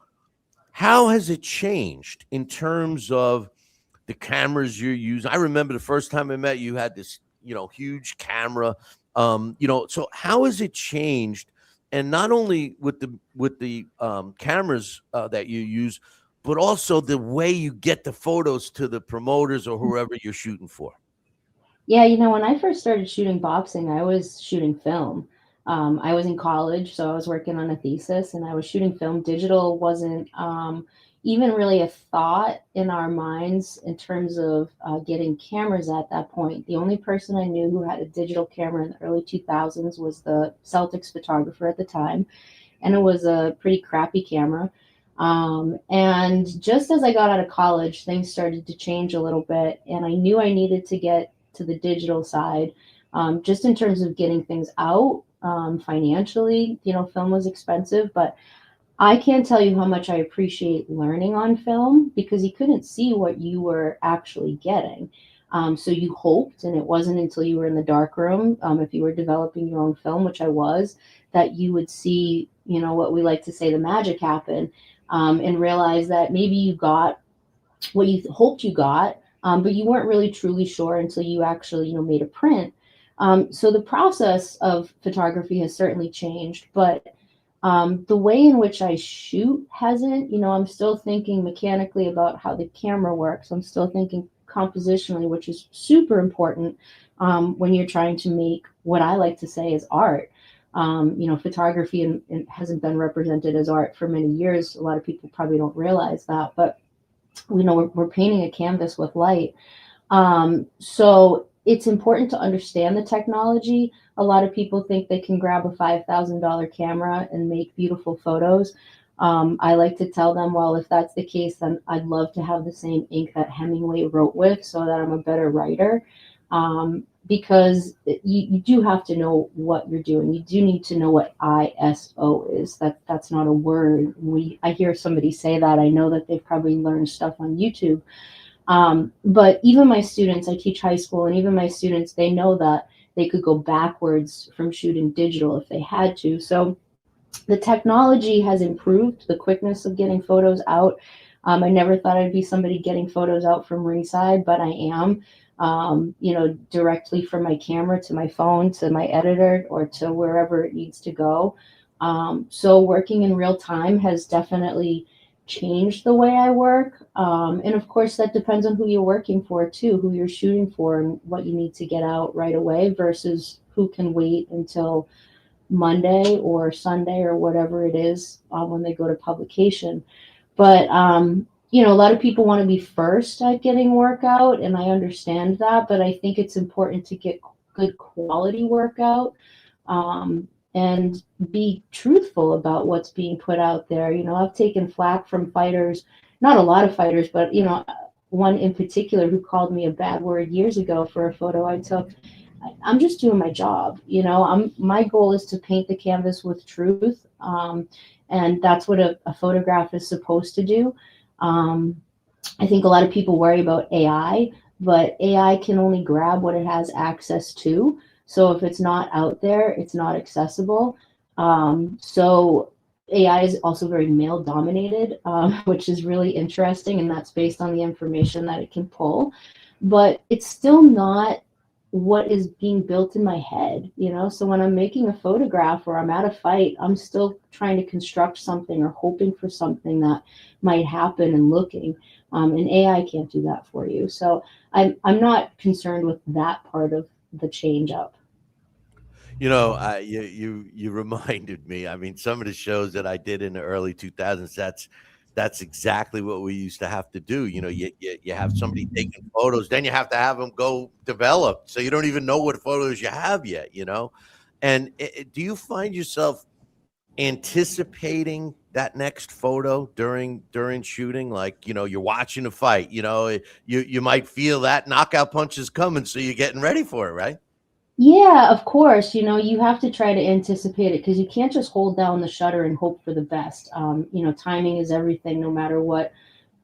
how has it changed in terms of the cameras you're using? I remember the first time I met you, you had this, huge camera. So how has it changed? And not only with the cameras that you use, but also the way you get the photos to the promoters or whoever you're shooting for. Yeah, when I first started shooting boxing, I was shooting film. I was in college, so I was working on a thesis and I was shooting film. Digital wasn't even really a thought in our minds in terms of getting cameras at that point. The only person I knew who had a digital camera in the early 2000s was the Celtics photographer at the time, and it was a pretty crappy camera. And just as I got out of college, things started to change a little bit, and I knew I needed to get to the digital side, just in terms of getting things out financially. Film was expensive, but I can't tell you how much I appreciate learning on film because you couldn't see what you were actually getting. So you hoped, and it wasn't until you were in the dark room, if you were developing your own film, which I was, that you would see, what we like to say, the magic happen, and realize that maybe you got what you hoped you got, but you weren't really truly sure until you actually, made a print. So the process of photography has certainly changed, but the way in which I shoot hasn't. I'm still thinking mechanically about how the camera works. I'm still thinking compositionally, which is super important when you're trying to make what I like to say is art. Photography and hasn't been represented as art for many years. A lot of people probably don't realize that, but we're painting a canvas with light. So it's important to understand the technology. A lot of people think they can grab a $5,000 camera and make beautiful photos. I like to tell them, well, if that's the case, then I'd love to have the same ink that Hemingway wrote with so that I'm a better writer. Because you do have to know what you're doing. You do need to know what ISO is. That's not a word. I hear somebody say that. I know that they've probably learned stuff on YouTube. But even my students, I teach high school, and even my students, they know that they could go backwards from shooting digital if they had to. So the technology has improved the quickness of getting photos out. I never thought I'd be somebody getting photos out from ringside, but I am. Directly from my camera to my phone to my editor or to wherever it needs to go. So working in real time has definitely changed the way I work. And of course, that depends on who you're working for too, who you're shooting for, and what you need to get out right away versus who can wait until Monday or Sunday or whatever it is when they go to publication. But a lot of people want to be first at getting workout, and I understand that, but I think it's important to get good quality workout, and be truthful about what's being put out there. I've taken flack from fighters, not a lot of fighters, but one in particular who called me a bad word years ago for a photo I took. I'm just doing my job. My goal is to paint the canvas with truth, and that's what a photograph is supposed to do. I think a lot of people worry about AI, but AI can only grab what it has access to. So if it's not out there, it's not accessible. So AI is also very male dominated, which is really interesting, and that's based on the information that it can pull. But it's still not what is being built in my head. So when I'm making a photograph or I'm at a fight, I'm still trying to construct something or hoping for something that might happen and looking. And AI can't do that for you. So I'm not concerned with that part of the change up. You reminded me. I mean, some of the shows that I did in the early 2000s, that's exactly what we used to have to do. You have somebody taking photos, then you have to have them go develop. So you don't even know what photos you have yet. And do you find yourself anticipating that next photo during shooting? Like, you're watching a fight, you might feel that knockout punch is coming, so you're getting ready for it, right? Yeah, of course. You have to try to anticipate it because you can't just hold down the shutter and hope for the best. Timing is everything, no matter what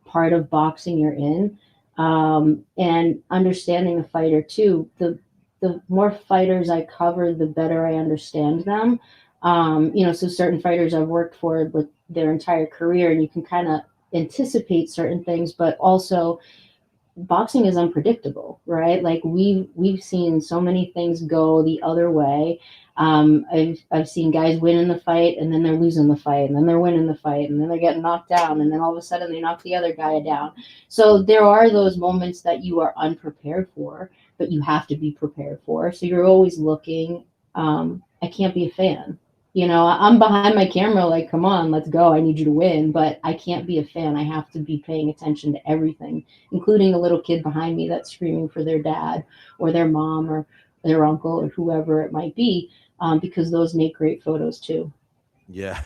part of boxing you're in. And understanding a fighter too. The more fighters I cover, the better I understand them. So certain fighters I've worked for with their entire career, and you can kind of anticipate certain things, but also boxing is unpredictable, right? Like we've seen so many things go the other way. I've seen guys win in the fight, and then they're losing the fight, and then they're winning the fight, and then they're getting knocked down, and then all of a sudden they knock the other guy down. So there are those moments that you are unprepared for, but you have to be prepared for. So you're always looking. I can't be a fan. I'm behind my camera, like, come on, let's go. I need you to win, but I can't be a fan. I have to be paying attention to everything, including a little kid behind me that's screaming for their dad or their mom or their uncle or whoever it might be, because those make great photos too. Yeah.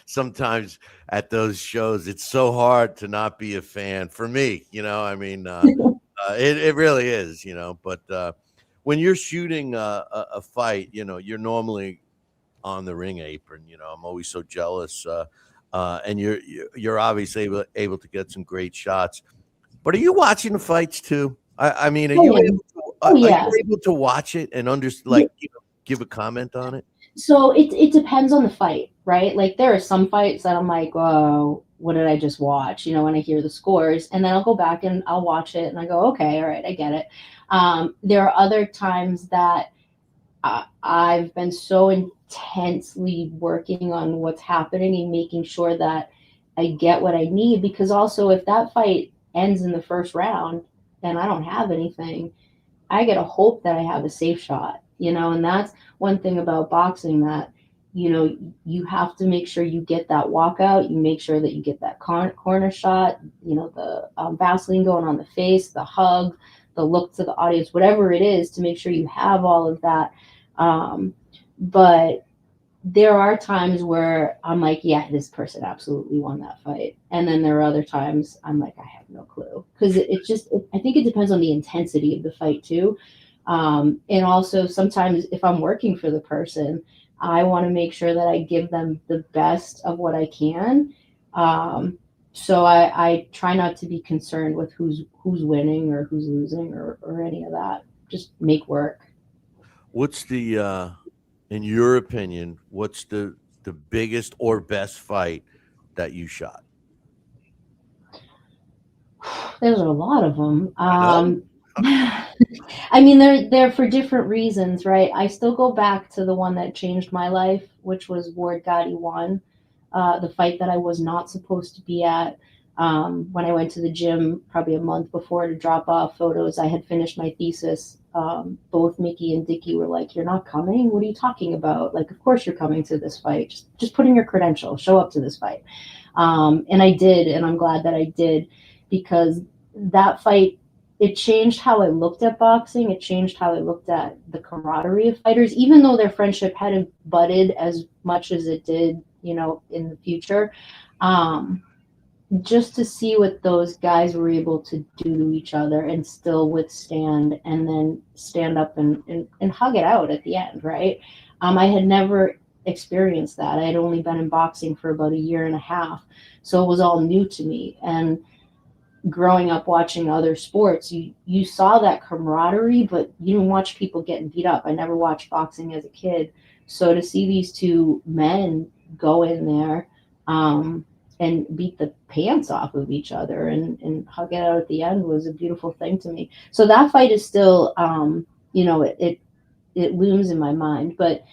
Sometimes at those shows, it's so hard to not be a fan for me. I mean, it really is. But when you're shooting a fight, you're normally on the ring apron. I'm always so jealous. And you're obviously able to get some great shots. But are you watching the fights too? I mean, Oh yeah. Oh are yeah. you able to watch it and like give a comment on it? So it depends on the fight, right? Like there are some fights that I'm like, oh, what did I just watch? When I hear the scores, and then I'll go back and I'll watch it, and I go, okay, all right, I get it. There are other times that I've been so intensely working on what's happening and making sure that I get what I need, because also if that fight ends in the first round and I don't have anything, I get to hope that I have a safe shot, and that's one thing about boxing that, you have to make sure you get that walkout. You make sure that you get that corner shot, the Vaseline going on the face, the hug, the look to the audience, whatever it is, to make sure you have all of that. But there are times where I'm like, yeah, this person absolutely won that fight. And then there are other times I'm like, I have no clue. Because I think it depends on the intensity of the fight too. And also sometimes if I'm working for the person, I want to make sure that I give them the best of what I can. So I try not to be concerned with who's winning or who's losing or any of that. Just make work. What's in your opinion, what's the biggest or best fight that you shot? There's a lot of them. I know. I mean, they're for different reasons, right? I still go back to the one that changed my life, which was Ward Gotti 1, the fight that I was not supposed to be at. When I went to the gym probably a month before to drop off photos, I had finished my thesis. Both Mickey and Dickie were like, "You're not coming? What are you talking about? Like, of course you're coming to this fight. Just put in your credentials, show up to this fight." And I did, and I'm glad that I did, because that fight, it changed how I looked at boxing. It changed how I looked at the camaraderie of fighters, even though their friendship hadn't budded as much as it did, in the future. Just to see what those guys were able to do to each other and still withstand, and then stand up and hug it out at the end, right? I had never experienced that. I had only been in boxing for about a year and a half, so it was all new to me. And growing up watching other sports, you saw that camaraderie, but you didn't watch people getting beat up. I never watched boxing as a kid, so to see these two men go in there, and beat the pants off of each other and hug it out at the end was a beautiful thing to me. So that fight is still, it looms in my mind. But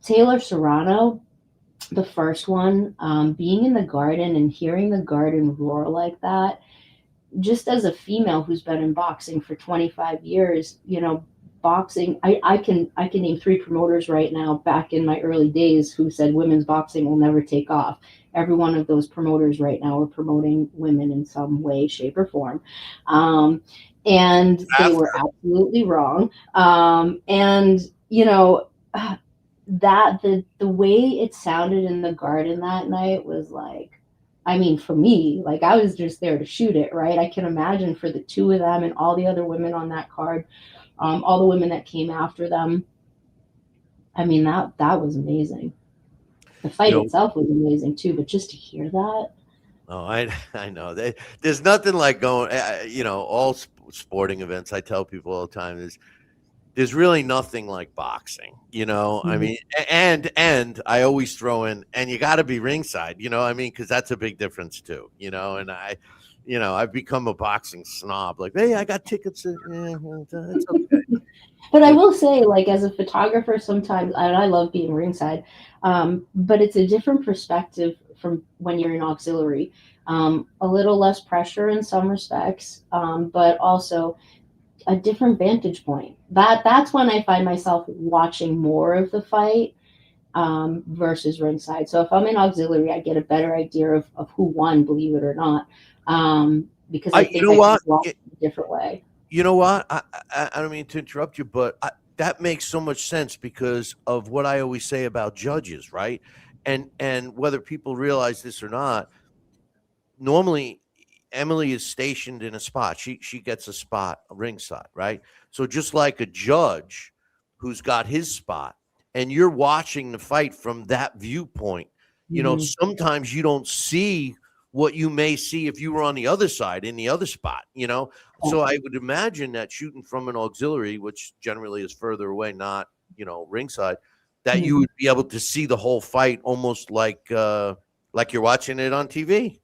Taylor Serrano, the first one, being in the Garden and hearing the Garden roar like that, just as a female who's been in boxing for 25 years, boxing, I can name 3 promoters right now back in my early days who said women's boxing will never take off. every one of those promoters right now are promoting women in some way, shape, or form. And they were absolutely wrong. And you know, that the way it sounded in the garden that night was like, I mean, for me, like I was just there to shoot it, right? I can imagine for the two of them and all the other women on that card, all the women that came after them. I mean, that was amazing. The fight itself was amazing too, but just to hear that. Oh, I know. There's nothing like going, all sporting events. I tell people all the time, there's really nothing like boxing, I mean, and I always throw in, and you got to be ringside, I mean, because that's a big difference too, and I've become a boxing snob, like, hey, I got tickets, it's okay. But I will say, like, as a photographer, sometimes I love being ringside, but it's a different perspective from when you're in auxiliary. A little less pressure in some respects, but also a different vantage point. That's when I find myself watching more of the fight versus ringside. So if I'm in auxiliary, I get a better idea of who won, believe it or not, because I think I can watch it a different way. You know what? I don't mean to interrupt you, but that makes so much sense because of what I always say about judges, right? And whether people realize this or not, normally Emily is stationed in a spot. She gets a spot ringside, right? So just like a judge who's got his spot, and you're watching the fight from that viewpoint, sometimes you don't see what you may see if you were on the other side in the other spot, So I would imagine that shooting from an auxiliary, which generally is further away, not ringside, that you would be able to see the whole fight almost like you're watching it on TV.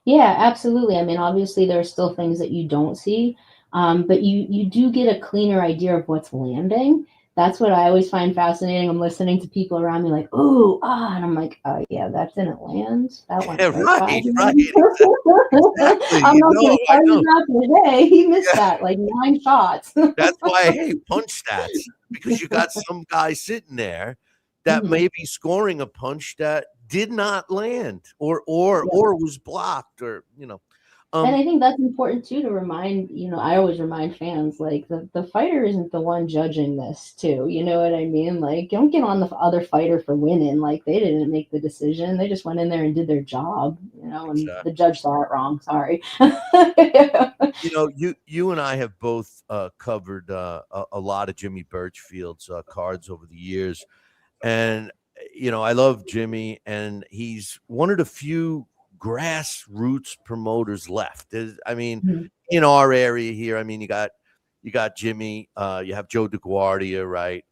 Yeah, absolutely. I mean, obviously there are still things that you don't see, but you do get a cleaner idea of what's landing. That's what I always find fascinating. I'm listening to people around me like, "Ooh, ah," and I'm like, "Oh yeah, that didn't land. That went Yeah, right by him." right, exactly. I'm not saying I know. hey, he missed that like 9 shots. That's why I hate punch stats, because you got some guy sitting there that may be scoring a punch that did not land or was blocked And I think that's important too to remind, I always remind fans like the fighter isn't the one judging this too. You know what I mean? Like, don't get on the other fighter for winning. Like, they didn't make the decision. They just went in there and did their job, and the judge saw it wrong. Sorry. You and I have both covered a lot of Jimmy Birchfield's cards over the years. And, I love Jimmy, and he's one of the few grassroots promoters left. I mean, in our area here, I mean, you got Jimmy, you have Joe DeGuardia, right?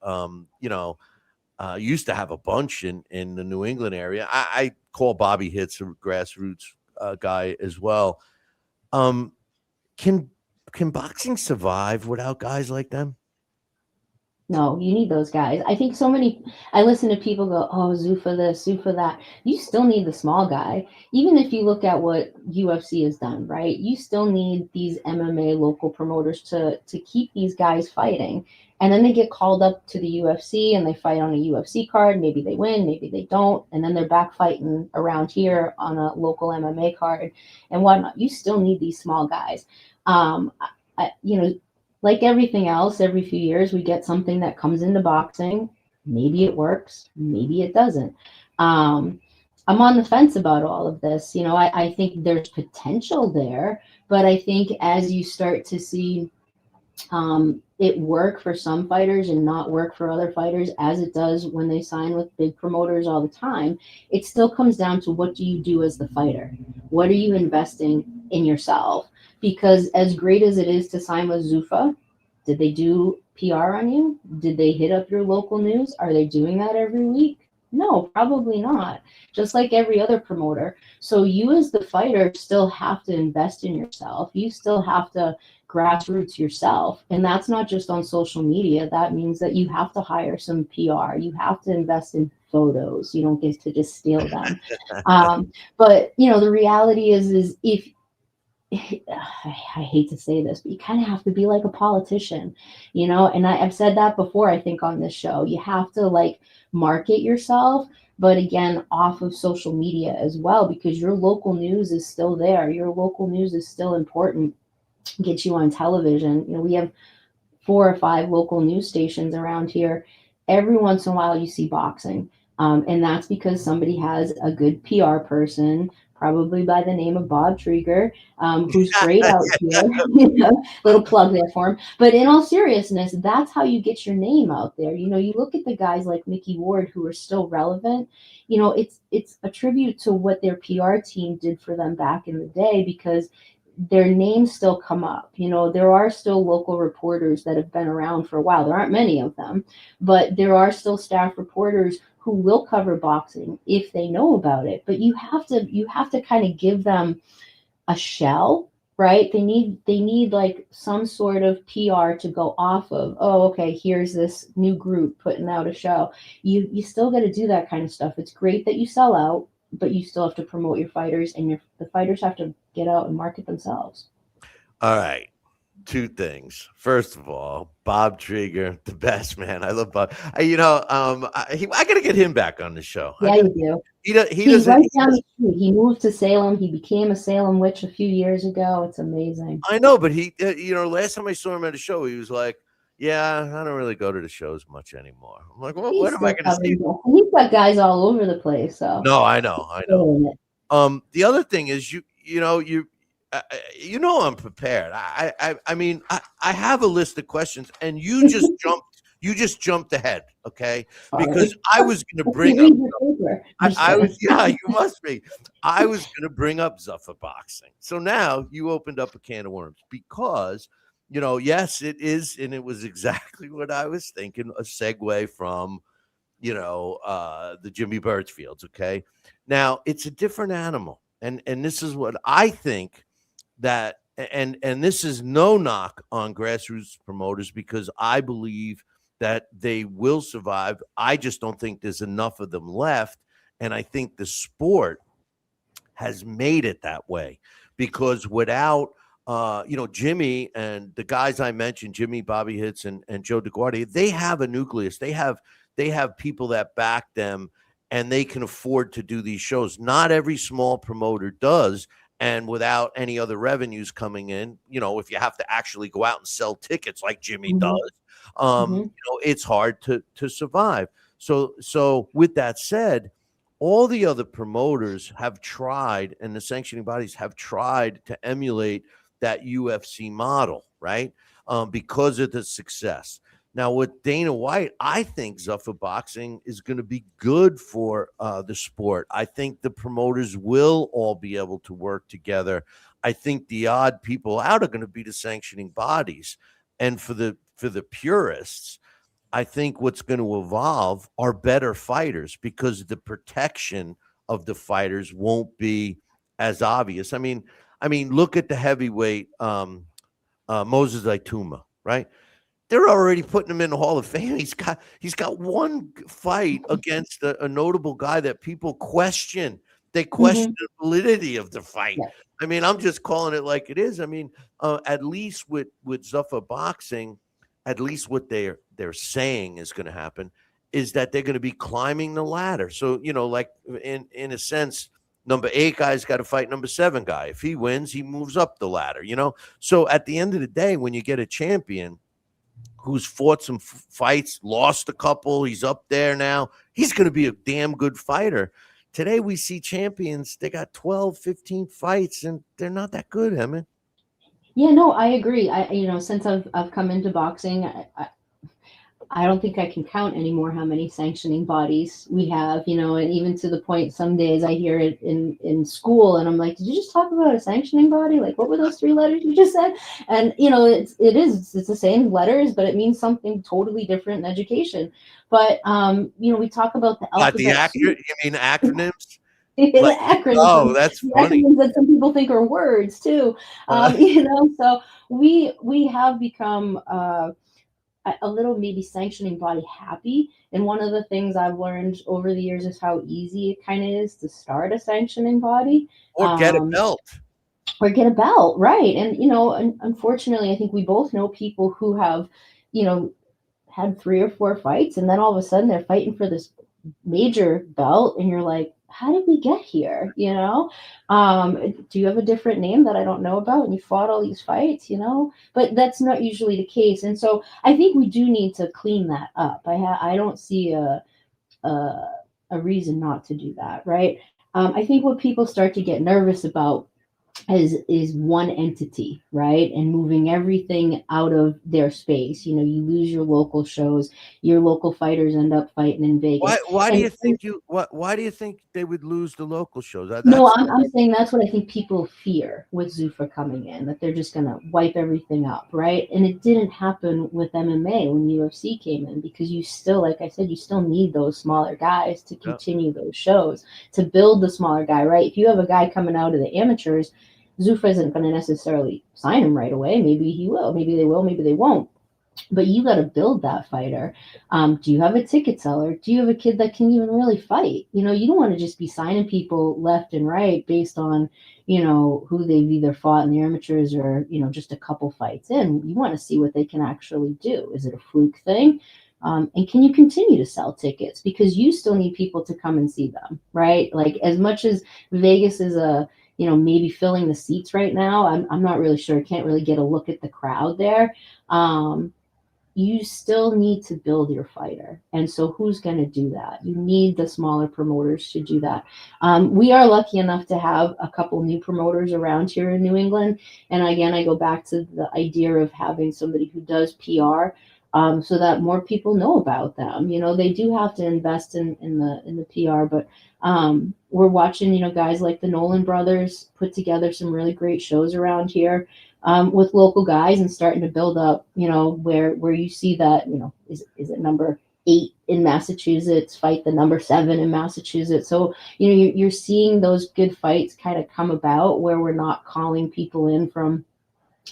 Used to have a bunch in the New England area. I call Bobby Hitz a grassroots guy as well. Can boxing survive without guys like them? No, you need those guys. I think I listen to people go, oh, Zuffa this, Zuffa that. You still need the small guy. Even if you look at what UFC has done, right? You still need these MMA local promoters to keep these guys fighting. And then they get called up to the UFC and they fight on a UFC card. Maybe they win, maybe they don't. And then they're back fighting around here on a local MMA card and whatnot. You still need these small guys. Like everything else, every few years we get something that comes into boxing. Maybe it works, maybe it doesn't. I'm on the fence about all of this. I think there's potential there, but I think as you start to see it work for some fighters and not work for other fighters, as it does when they sign with big promoters all the time, it still comes down to what do you do as the fighter? What are you investing in yourself? Because as great as it is to sign with Zuffa, did they do PR on you? Did they hit up your local news? Are they doing that every week? No, probably not. Just like every other promoter. So you as the fighter still have to invest in yourself. You still have to grassroots yourself. And that's not just on social media. That means that you have to hire some PR. You have to invest in photos. You don't get to just steal them. But the reality is if I hate to say this, but you kind of have to be like a politician, and I've said that before, I think on this show, you have to like market yourself, but again, off of social media as well, because your local news is still there. Your local news is still important. Get you on television. We have 4 or 5 local news stations around here. Every once in a while, you see boxing. And that's because somebody has a good PR person, probably by the name of Bob Trieger, who's great out here. Little plug there for him. But in all seriousness, that's how you get your name out there. You look at the guys like Mickey Ward who are still relevant. It's a tribute to what their PR team did for them back in the day, because their names still come up. There are still local reporters that have been around for a while. There aren't many of them, but there are still staff reporters who will cover boxing if they know about it. But you have to kind of give them a shell, right? They need like some sort of PR to go off of. Oh, okay, here's this new group putting out a show. You still got to do that kind of stuff. It's great that you sell out, but you still have to promote your fighters, and the fighters have to get out and market themselves. All right. 2 things. First of all, Bob Trieger, the best man. I love Bob. I got to get him back on the show. Yeah, you do. He He's doesn't. right down the street. He moved to Salem. He became a Salem witch a few years ago. It's amazing. I know, but he, last time I saw him at a show, he was like, "Yeah, I don't really go to the shows much anymore." I'm like, "Well, He's when am I still going to see?" covering it. And he's got guys all over the place. So No, I know. The other thing is I'm prepared. I mean, I have a list of questions, and you just jumped ahead, okay? Because I was going to bring up. I was, yeah, you must be. I was going to bring up Zuffa boxing. So now you opened up a can of worms, because, yes, it is, and it was exactly what I was thinking. A segue from the Jimmy Birchfields. Okay. Now it's a different animal. And this is what I think that, and this is no knock on grassroots promoters, because I believe that they will survive. I just don't think there's enough of them left. And I think the sport has made it that way, because without, Jimmy and the guys I mentioned, Jimmy, Bobby Hitz, and Joe DeGuardia, they have a nucleus. They have people that back them, and they can afford to do these shows. Not every small promoter does. And without any other revenues coming in, if you have to actually go out and sell tickets like Jimmy does, it's hard to survive. So with that said, all the other promoters have tried, and the sanctioning bodies have tried to emulate that UFC model, right? Because of the success. Now, with Dana White, I think Zuffa boxing is going to be good for the sport. I think the promoters will all be able to work together. I think the odd people out are going to be the sanctioning bodies. And for the purists, I think what's going to evolve are better fighters, because the protection of the fighters won't be as obvious. I mean, look at the heavyweight Moses Ituma, right? They're already putting him in the Hall of Fame. He's got one fight against a notable guy that people question. They question the validity of the fight. Yeah. I mean, I'm just calling it like it is. I mean, at least with Zuffa boxing, at least what they're saying is going to happen is that they're going to be climbing the ladder. So, like in a sense, number 8 guy's got to fight number 7 guy. If he wins, he moves up the ladder, So at the end of the day, when you get a champion who's fought some fights, lost a couple, he's up there now, he's going to be a damn good fighter. Today we see champions, they got 12, 15 fights, and they're not that good, Emmett. Yeah, no, I agree. Since I've come into boxing, I don't think I can count anymore how many sanctioning bodies we have, and even to the point some days I hear it in school, and I'm like, did you just talk about a sanctioning body? Like, what were those 3 letters you just said? And, it's the same letters, but it means something totally different in education. But, we talk about the alphabet. You mean acronyms? The acronyms. Oh, that's funny. Acronyms that some people think are words too. So we have become, a little maybe sanctioning body happy. And one of the things I've learned over the years is how easy it kind of is to start a sanctioning body. Or get a belt. Or get a belt, right. And, unfortunately, I think we both know people who have, had 3 or 4 fights, and then all of a sudden they're fighting for this major belt, and you're like, how did we get here? Do you have a different name that I don't know about? And you fought all these fights, but that's not usually the case. And so I think we do need to clean that up. I don't see a a reason not to do that, right? I think what people start to get nervous about is one entity, right? And moving everything out of their space. You lose your local shows, your local fighters end up fighting in Why Vegas. why do And you think you what why do you think they would lose the local shows? no, That's I'm saying that's what I think people fear with Zuffa coming in, that they're just going to wipe everything up, right? And it didn't happen with MMA when UFC came in, because you still, like I said, you still need those smaller guys to yeah. continue those shows, to build the smaller guy, right? If you have a guy coming out of the amateurs, Zuffa isn't going to necessarily sign him right away. Maybe he will, maybe they will, maybe they won't, but you got to build that fighter. Do you have a ticket seller? Do you have a kid that can even really fight? You don't want to just be signing people left and right based on, who they've either fought in the amateurs or, just a couple fights in. You want to see what they can actually do. Is it a fluke thing? And can you continue to sell tickets? Because you still need people to come and see them, right? Like, as much as Vegas is maybe filling the seats right now, I'm not really sure. I can't really get a look at the crowd there. You still need to build your fighter. And so who's going to do that? You need the smaller promoters to do that. We are lucky enough to have a couple new promoters around here in New England. And again, I go back to the idea of having somebody who does PR, so that more people know about them. They do have to invest in the PR, but we're watching, guys like the Nolan brothers put together some really great shows around here, with local guys, and starting to build up, where you see that, is it number 8 in Massachusetts fight the number 7 in Massachusetts. So, you're seeing those good fights kind of come about, where we're not calling people in from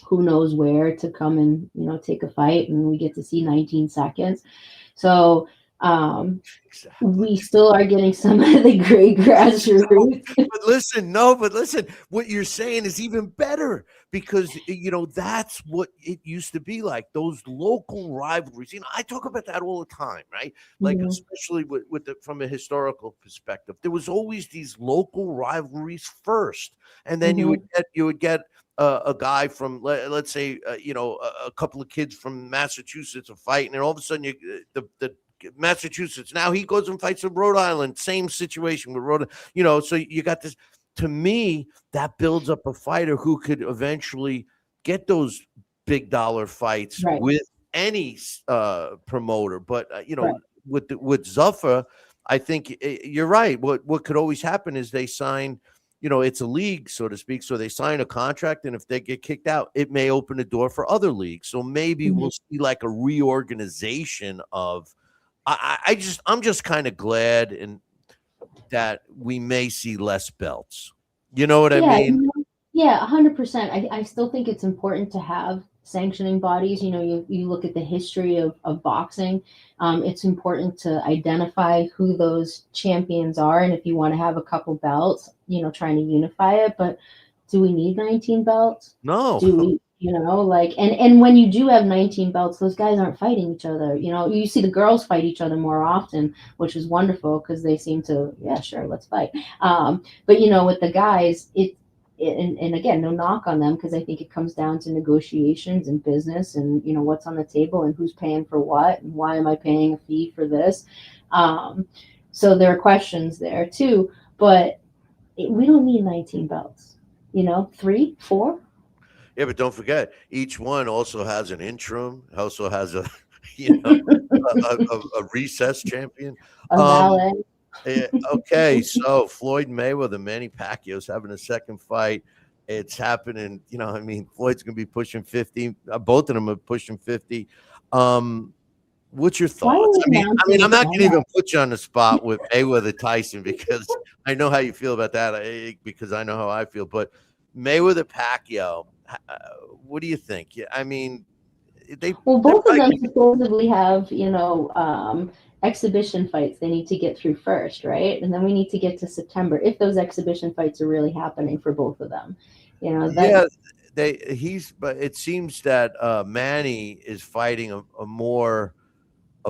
who knows where to come and, take a fight, and we get to see 19 seconds. So, Exactly. we still are getting some of the great grassroots. But listen, what you're saying is even better, because that's what it used to be like, those local rivalries. I talk about that all the time, right? Like, Mhm, especially from a historical perspective, there was always these local rivalries first, and then mhm, you would get a guy from, let's say, a couple of kids from Massachusetts are fighting, and all of a sudden the Massachusetts. Now he goes and fights in Rhode Island. Same situation with Rhode. So you got this. To me, that builds up a fighter who could eventually get those big dollar fights right, with any promoter. But right. with Zuffa, I think you're right. What could always happen is they sign. It's a league, so to speak. So they sign a contract, and if they get kicked out, it may open the door for other leagues. So maybe Mhm. we'll see like a reorganization of. I'm just kind of glad that we may see less belts. You know what I Yeah, mean? yeah, 100%. I still think it's important to have sanctioning bodies. You look at the history of boxing. It's important to identify who those champions are, and if you want to have a couple belts, trying to unify it. But do we need 19 belts? No. Do we, like, and when you do have 19 belts, those guys aren't fighting each other. You see the girls fight each other more often, which is wonderful, because they seem to, yeah, sure, let's fight. But with the guys, and again, no knock on them, because I think it comes down to negotiations and business, and what's on the table, and who's paying for what, and why am I paying a fee for this. um, so there are questions there too, but we don't need 19 belts. 3, 4. Yeah, but don't forget, each one also has an interim, also has a you know a recess champion. A Um, valet. okay, so Floyd Mayweather, Manny Pacquiao's having a second fight. It's happening. I mean, Floyd's going to be pushing 50. Both of them are pushing 50. Um, what's your Why are thoughts? we I mean, I'm announcing not going to that? even put you on the spot with Mayweather Tyson, because I know how you feel about that. Because I know how I feel. But Mayweather Pacquiao, what do you think? Yeah, I mean, Well, they're both of probably them supposedly have, exhibition fights they need to get through first, right? And then we need to get to September, if those exhibition fights are really happening for both of them. That yeah. But it seems that Manny is fighting a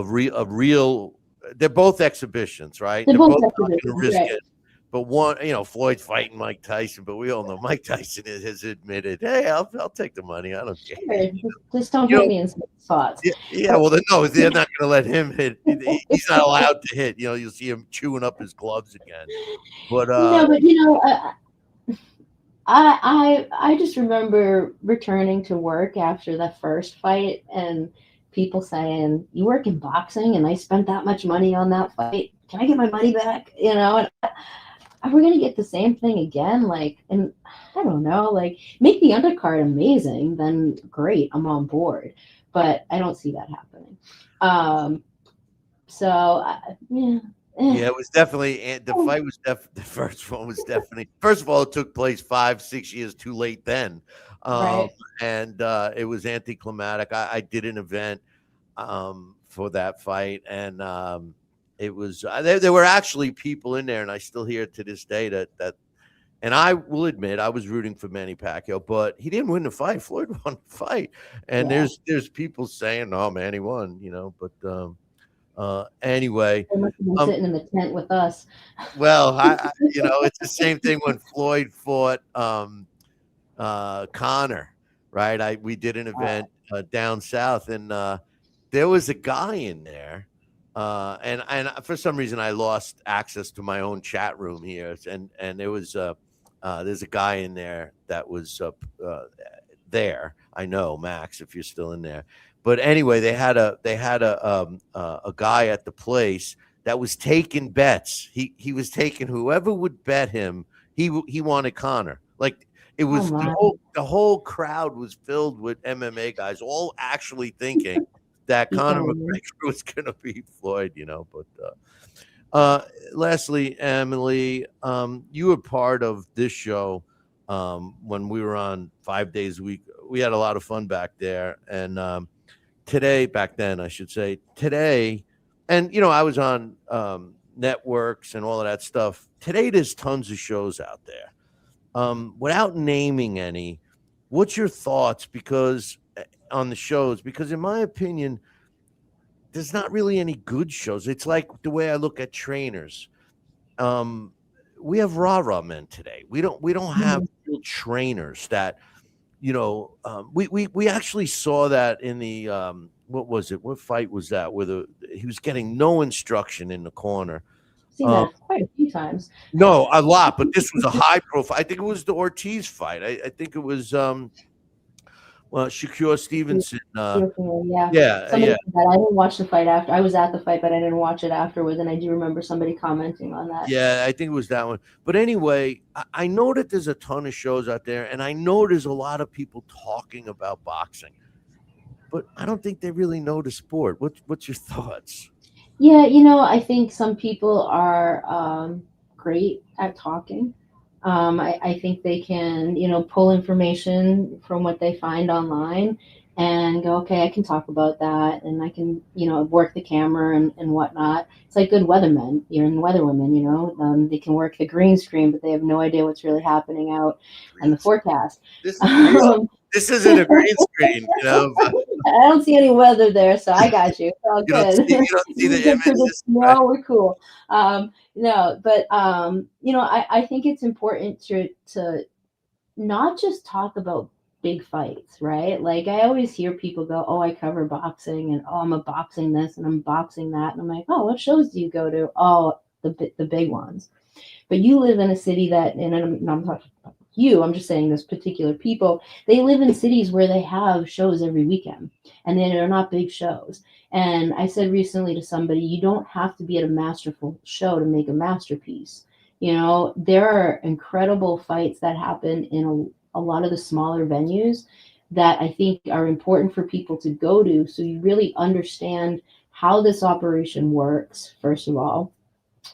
real they're both exhibitions, right? They're They're both both not going to exhibitions, risk right? it. But one, Floyd's fighting Mike Tyson, but we all know Mike Tyson has admitted, hey, I'll take the money. I don't care. Sure. Just don't You hit know, me in some spots. yeah. Well, no, they're not going to let him hit. He's not allowed to hit. You'll see him chewing up his gloves again. But No, but I just remember returning to work after the first fight and people saying, "You work in boxing, and I spent that much money on that fight. Can I get my money back?" And are we gonna get the same thing again? And I don't know. Make the undercard amazing, then great, I'm on board. But I don't see that happening. Um, yeah. yeah, it was definitely the fight was the first one was definitely first of all it took place 5-6 years too late then, Right. and it was anticlimactic. I did an event for that fight, and it was there were actually people in there, and I still hear to this day that. And I will admit, I was rooting for Manny Pacquiao, but he didn't win the fight. Floyd won the fight, and Yeah. there's people saying, "Oh, Manny won," but anyway, They must have been um, sitting in the tent with us. well, it's the same thing when Floyd fought Connor, right? We did an event down south, and there was a guy in there, and for some reason I lost access to my own chat room here, and there was there's a guy in there that was there. I know, Max, if you're still in there. But anyway, they had a guy at the place that was taking bets. He was taking whoever would bet him. He wanted Connor. Like it Oh was my. the whole crowd was filled with MMA guys, all actually thinking that He Conor can win. McGregor was going to beat Floyd. But lastly, Emily, you were part of this show when we were on 5 days a week. We had a lot of fun back there, and back then, I should say, today, and I was on networks and all of that stuff. Today, there's tons of shows out there. Without naming any, what's your thoughts? Because on the shows, because in my opinion, there's not really any good shows. It's like the way I look at trainers. Um, we have rah-rah men today. We don't have Mhm. real trainers that we actually saw that in the what was it? What fight was that? Where he was getting no instruction in the corner. Seen Um, that quite a few times. no, a lot, but this was a high profile. I think it was the Ortiz fight. I think it was Shakur Stevenson. Yeah. Yeah, Somebody yeah. said that. I didn't watch the fight after. I was at the fight, but I didn't watch it afterwards. And I do remember somebody commenting on that. Yeah, I think it was that one. But anyway, I know that there's a ton of shows out there, and I know there's a lot of people talking about boxing, but I don't think they really know the sport. What's your thoughts? Yeah, I think some people are great at talking. I think they can, pull information from what they find online and go, okay, I can talk about that and I can, work the camera and whatnot. It's like good weathermen, and weatherwomen, they can work the green screen, but they have no idea what's really happening out in the forecast. This is real. This isn't a green screen, I don't see any weather there, so I got you. It's all good. You don't see the can predict images. snow. We're cool. No, but I think it's important to not just talk about big fights, right? Like I always hear people go, "Oh, I cover boxing," and "Oh, I'm a boxing this," and "I'm boxing that," and I'm like, "Oh, what shows do you go to?" "Oh, the big ones." But you live in a city that, and I'm talking about you, I'm just saying this particular people, they live in cities where they have shows every weekend and they're not big shows. And I said recently to somebody, you don't have to be at a masterful show to make a masterpiece. There are incredible fights that happen in a lot of the smaller venues that I think are important for people to go to. So you really understand how this operation works, first of all.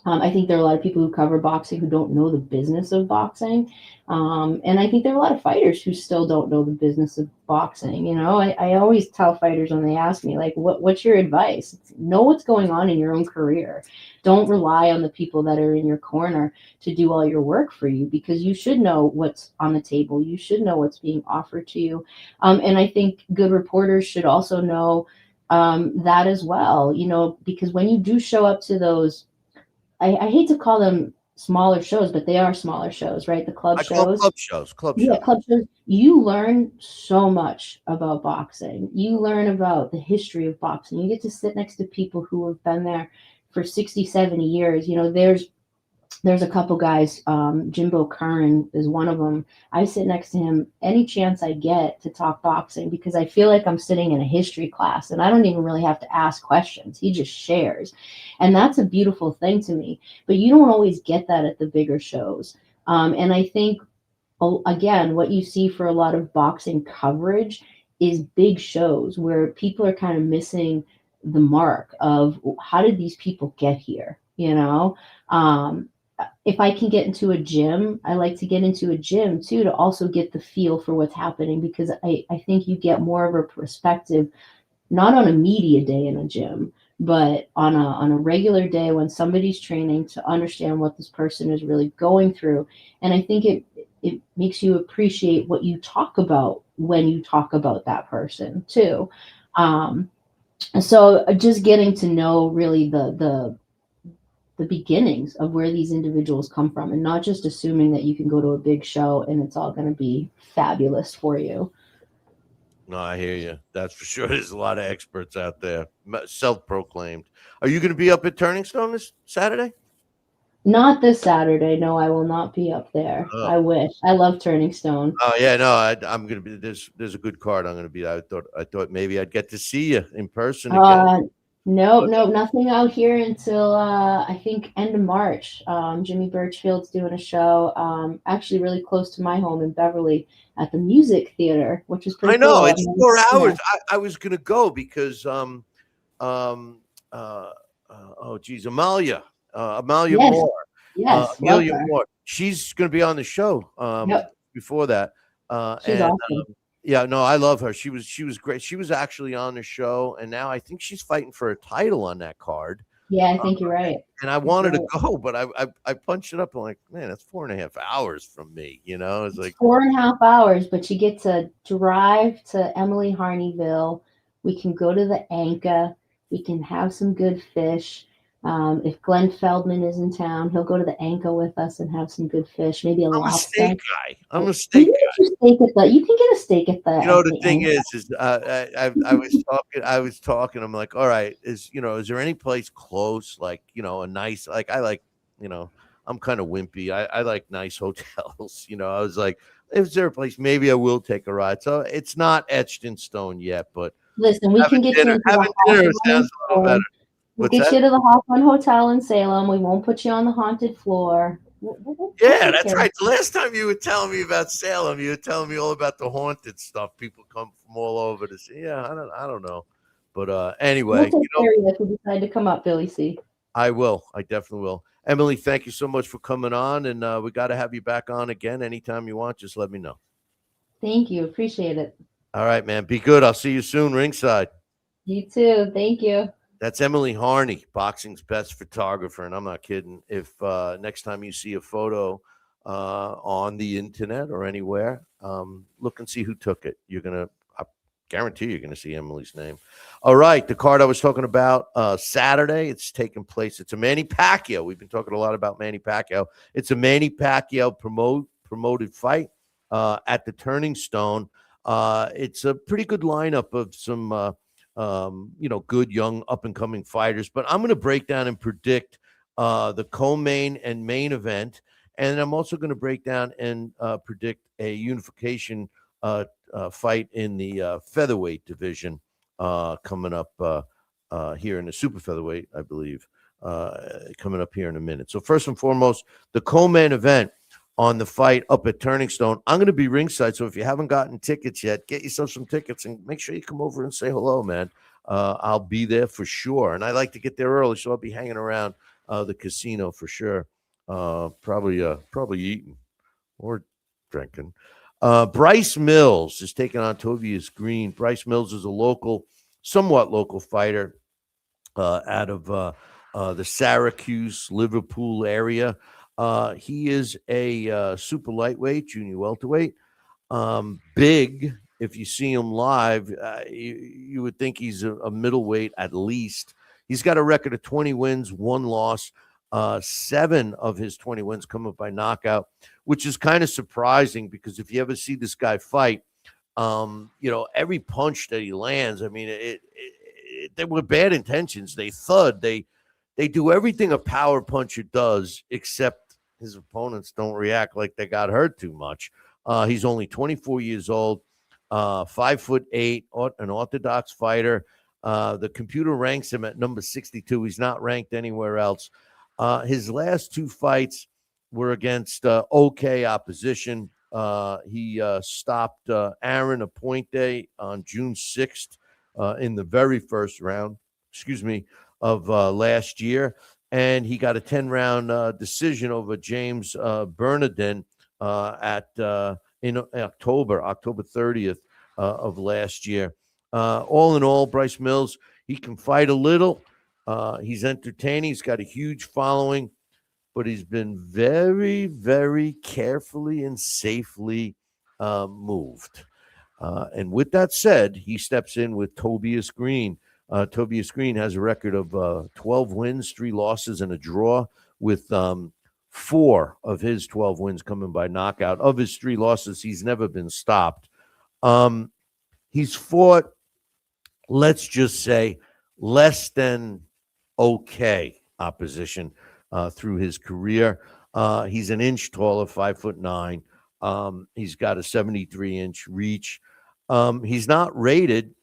I think there are a lot of people who cover boxing who don't know the business of boxing. And I think there are a lot of fighters who still don't know the business of boxing. I always tell fighters when they ask me, like, what's your advice? Know what's going on in your own career. Don't rely on the people that are in your corner to do all your work for you, because you should know what's on the table. You should know what's being offered to you. And I think good reporters should also know that as well, because when you do show up to those, I hate to call them smaller shows, but they are smaller shows, right? The club I call them shows. club shows. Club Yeah, shows. club shows. You learn so much about boxing. You learn about the history of boxing. You get to sit next to people who have been there for 60, 70 years. There's a couple guys. Jimbo Curran is one of them. I sit next to him any chance I get to talk boxing because I feel like I'm sitting in a history class and I don't even really have to ask questions. He just shares. And that's a beautiful thing to me. But you don't always get that at the bigger shows. And I think, again, what you see for a lot of boxing coverage is big shows where people are kind of missing the mark of how did these people get here, if I can get into a gym, I like to get into a gym too to also get the feel for what's happening because I think you get more of a perspective, not on a media day in a gym, but on a regular day when somebody's training to understand what this person is really going through. And I think it makes you appreciate what you talk about when you talk about that person too. Um, so just getting to know really the beginnings of where these individuals come from and not just assuming that you can go to a big show and it's all going to be fabulous for you. No, I hear you. That's for sure. There's a lot of experts out there, self-proclaimed. Are you going to be up at Turning Stone this Saturday? Not this Saturday. No, I will not be up there. Oh, I wish. I love Turning Stone. oh yeah, no, I'm going to be. There's a good card. I'm going to be. I thought maybe I'd get to see you in person again. Uh, nope, But, nope, nothing out here until I think end of March. Jimmy Birchfield's doing a show, actually really close to my home in Beverly at the Music Theater, which is I pretty know cool. I've it's never 4 hours. been I was going to go because um uh, oh geez, Amalia there. Yes, Moore, yes, love Amelia her. Moore. She's going to be on the show Yep, before that, she's and awesome. yeah, no, I love her. She was great. She was actually on the show, and now I think she's fighting for a title on that card. Yeah, I think you're right. And I That's wanted to right. go, but I punched it up. I'm like, man, that's 4.5 hours from me. It's It's like 4.5 hours, but you get to drive to Emily Harneyville. We can go to the Anka. We can have some good fish. If Glenn Feldman is in town, he'll go to the Anka with us and have some good fish, maybe a I'm a lobster. steak guy. I'm a We steak can guy. get you steak at the. You can get a steak at the The thing Anka. is I was talking. I was talking. I'm like, all right, is there any place close, like a nice, like I like, you know, I'm kind of wimpy. I like nice hotels. I was like, is there a place? Maybe I will take a ride. So it's not etched in stone yet, but Listen, we can get you into the having dinner Hawthorne in sounds a little better. Salem. We'll What's get that? you to the Hawthorne Hotel in Salem. We won't put you on the haunted floor. We'll Yeah, take that's care of right. The last time you were telling me about Salem, you were telling me all about the haunted stuff. People come from all over to see. Yeah, I don't know, but We'll anyway, take care of you if you decide to come up, Billy C. I will. I definitely will. Emily, thank you so much for coming on, and we got to have you back on again anytime you want. Just let me know. Thank you. Appreciate it. All right, man. Be good. I'll see you soon, ringside. You too. Thank you. That's Emily Harney, boxing's best photographer, and I'm not kidding. If next time you see a photo on the internet or anywhere, look and see who took it. I guarantee you're gonna see Emily's name. All right, the card I was talking about Saturday. It's taking place. It's a Manny Pacquiao. We've been talking a lot about Manny Pacquiao. It's a Manny Pacquiao promoted fight at the Turning Stone. It's a pretty good lineup of some. Good young up and coming fighters. But I'm going to break down and predict the co-main and main event, and I'm also going to break down and predict a unification fight in the featherweight division coming up here in the super featherweight, I believe, coming up here in a minute. So first and foremost, the co-main event on the fight up at Turning Stone. I'm going to be ringside, so if you haven't gotten tickets yet, get yourself some tickets and make sure you come over and say hello, man. I'll be there for sure, and I like to get there early, so I'll be hanging around the casino for sure. Probably eating or drinking. Bryce Mills is taking on Tobias Green. Bryce Mills is a somewhat local fighter out of the Syracuse, Liverpool area. He is a super lightweight, junior welterweight, big if you see him live, you would think he's a middleweight at least. He's got a record of 20 wins, 1 loss. 7 of his 20 wins come up by knockout, which is kind of surprising because if you ever see this guy fight, every punch that he lands, I mean, they were bad intentions. They thud. They do everything a power puncher does, except his opponents don't react like they got hurt too much. He's only 24 years old, 5'8", an orthodox fighter. The computer ranks him at number 62. He's not ranked anywhere else. His last 2 fights were against okay opposition. He stopped Aaron Aponte on June 6th in the very first round, of last year. And he got a 10-round decision over James Bernardin in October 30th of last year. All in all, Bryce Mills, he can fight a little. He's entertaining. He's got a huge following, but he's been very, very carefully and safely moved. And with that said, he steps in with Tobias Green. Tobias Green has a record of 12 wins, 3 losses, and a draw, with 4 of his 12 wins coming by knockout. Of his 3 losses, he's never been stopped. He's fought, let's just say, less than okay opposition through his career. He's an inch taller, 5'9". He's got a 73-inch reach. He's not rated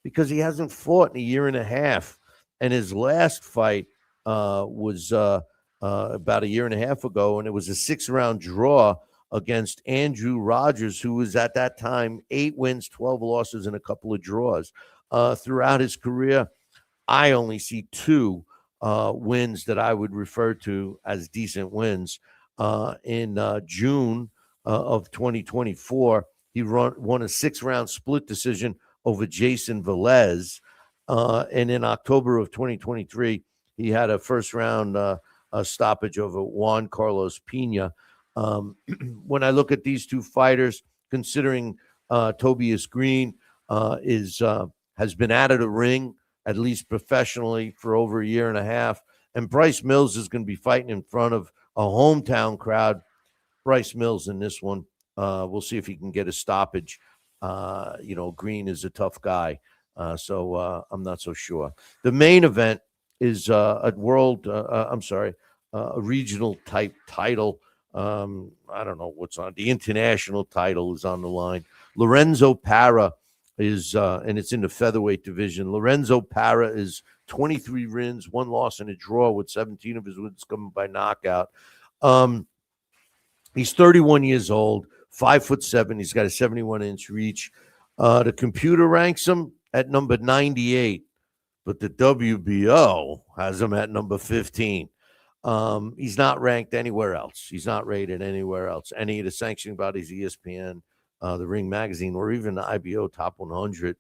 because he hasn't fought in a year and a half. And his last fight was about a year and a half ago, and it was a 6-round draw against Andrew Rogers, who was at that time 8 wins, 12 losses, and a couple of draws. Throughout his career, I only see 2 wins that I would refer to as decent wins. In June of 2024, he won a 6-round split decision over Jason Velez. And in October of 2023, he had a first-round stoppage over Juan Carlos Pena. When I look at these 2 fighters, considering Tobias Green has been out of the ring, at least professionally, for over a year and a half, and Bryce Mills is going to be fighting in front of a hometown crowd. Bryce Mills in this one. We'll see if he can get a stoppage. Green is a tough guy, so I'm not so sure. The main event is a regional type title. I don't know what's on. The international title is on the line. Lorenzo Parra is, and it's in the featherweight division. Lorenzo Parra is 23 wins, 1 loss, and a draw, with 17 of his wins coming by knockout. He's 31 years old, 5'7". He's got a 71-inch reach. The computer ranks him at number 98, but the WBO has him at number 15. He's not ranked anywhere else. He's not rated anywhere else. Any of the sanctioning bodies, ESPN, the Ring Magazine, or even the IBO Top 100.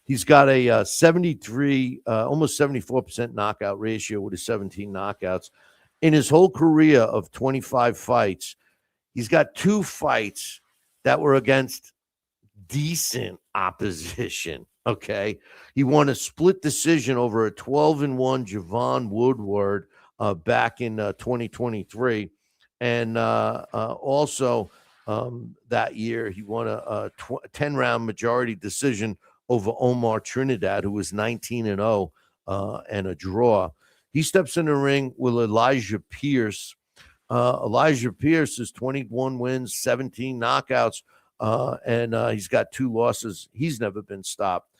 He's got a 73, almost 74% knockout ratio with his 17 knockouts. In his whole career of 25 fights, he's got 2 fights that were against decent opposition. Okay. He won a split decision over a 12-1 Javon Woodward back in 2023. And also that year, he won a 10-round majority decision over Omar Trinidad, who was 19-0 and a draw. He steps in the ring with Elijah Pierce. Elijah Pierce is 21 wins, 17 knockouts, and he's got 2 losses. He's never been stopped.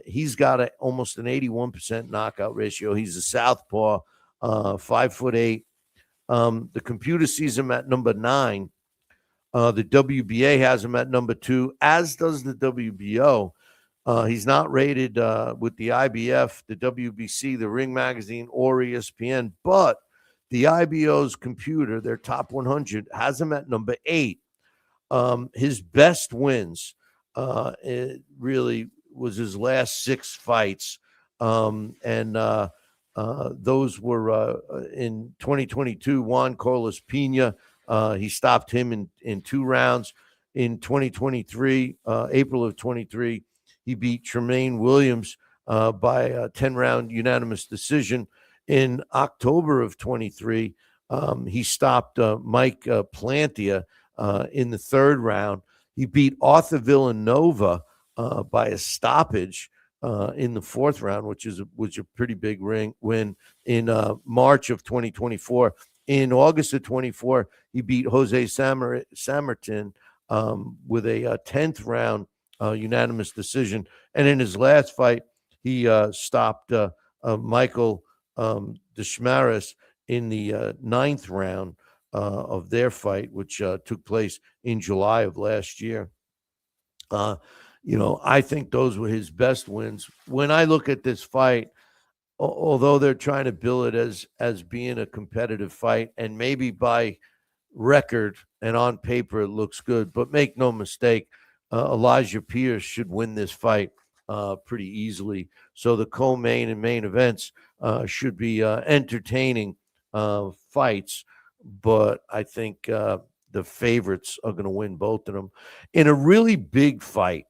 He's got almost an 81% knockout ratio. He's a southpaw, 5'8". The computer sees him at number 9. The WBA has him at number 2, as does the WBO. He's not rated with the IBF, the WBC, the Ring Magazine, or ESPN, but the IBO's computer, their top 100, has him at number 8. His best wins, it really was his last 6 fights. And those were in 2022, Juan Carlos Pena. He stopped him in 2 rounds. in 2023, April of 23, he beat Tremaine Williams by a 10-round unanimous decision. In October of 23, he stopped Mike Plantia in the third round. He beat Arthur Villanova by a stoppage in the fourth round, which was a pretty big win in March of 2024. In August of 24, he beat Jose Samartin with a 10th round unanimous decision. And in his last fight, he stopped Michael Deshmaris in the ninth round of their fight, which took place in July of last year. I think those were his best wins. When I look at this fight, although they're trying to bill it as being a competitive fight, and maybe by record and on paper it looks good, but make no mistake, Elijah Pierce should win this fight pretty easily. So the co-main and main events should be entertaining fights, but I think the favorites are going to win both of them in a really big fight,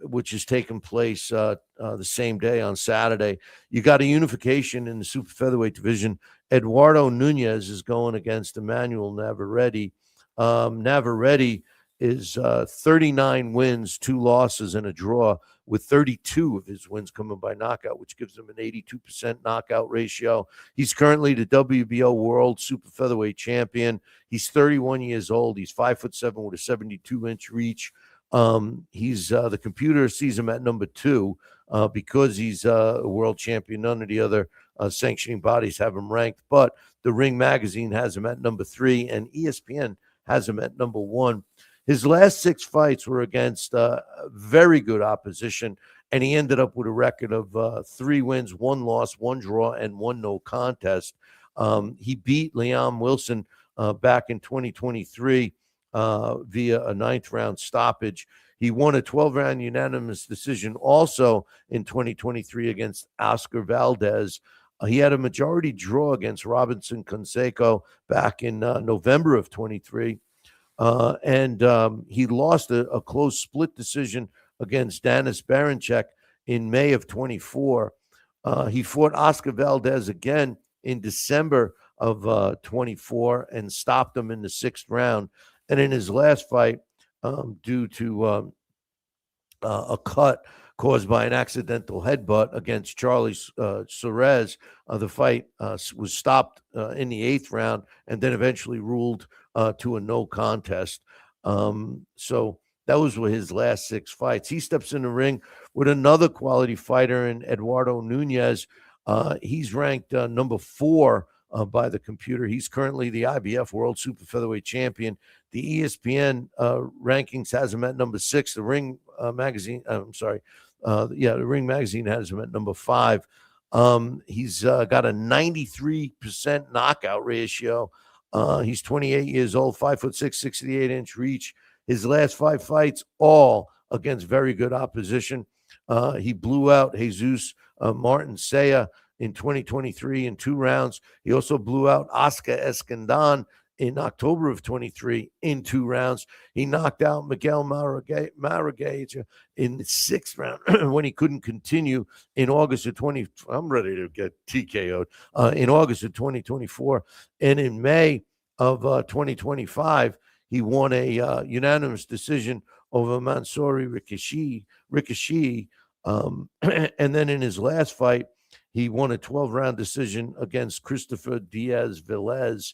which is taking place the same day on Saturday. You got a unification in the super featherweight division. Eduardo Nunez is going against Emmanuel Navarrete. Navarrete is 39 wins, 2 losses, and a draw, with 32 of his wins coming by knockout, which gives him an 82% knockout ratio. He's currently the WBO World Super Featherweight Champion. He's 31 years old. He's 5'7" with a 72-inch reach. He's the computer sees him at number 2 because he's a world champion. None of the other sanctioning bodies have him ranked, but the Ring Magazine has him at number 3, and ESPN has him at number 1. His last 6 fights were against very good opposition, and he ended up with a record of 3 wins, 1 loss, 1 draw, and 1 no contest. He beat Liam Wilson back in 2023 via a 9th round stoppage. He won a 12-round unanimous decision also in 2023 against Oscar Valdez. He had a majority draw against Robinson Canseco back in November of 23. And he lost a close split decision against Danis Berinchyk in May of 24. He fought Oscar Valdez again in December of 24 and stopped him in the 6th round. And in his last fight, due to a cut caused by an accidental headbutt against Charlie Suarez, the fight was stopped in the 8th round and then eventually ruled to a no contest. So those were his last 6 fights. He steps in the ring with another quality fighter in Eduardo Nunez. He's ranked number 4 by the computer. He's currently the IBF World Super Featherweight Champion. The ESPN rankings has him at number 6. The Ring Magazine, the Ring Magazine has him at number 5. He's got a 93% knockout ratio. He's 28 years old, 5'6", 68-inch reach. His last 5 fights, all against very good opposition. He blew out Jesus Martin Saya in 2023 in 2 rounds. He also blew out Oscar Escandon in October of 23 in 2 rounds. He knocked out Miguel Maragage in the 6th round when he couldn't continue in August of 20. I'm ready to get TKO'd in August of 2024. And in May of 2025, he won a unanimous decision over Mansouri Rikishi. And then in his last fight, he won a 12-round decision against Christopher Diaz-Velez.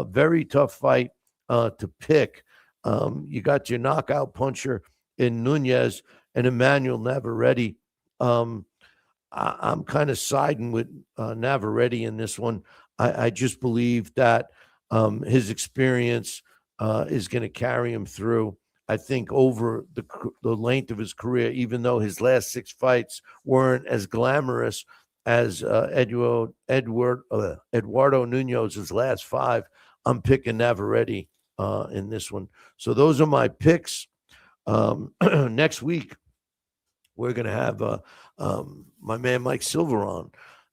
Very tough fight to pick. You got your knockout puncher in Nunez and Emmanuel Navarrete. I'm kind of siding with Navarrete in this one. I just believe that his experience is going to carry him through. I think over the length of his career, even though his last 6 fights weren't as glamorous as Eduardo Nunez's last 5, I'm picking Navarrete in this one. So those are my picks. Next week, we're going to have my man Mike Silver on,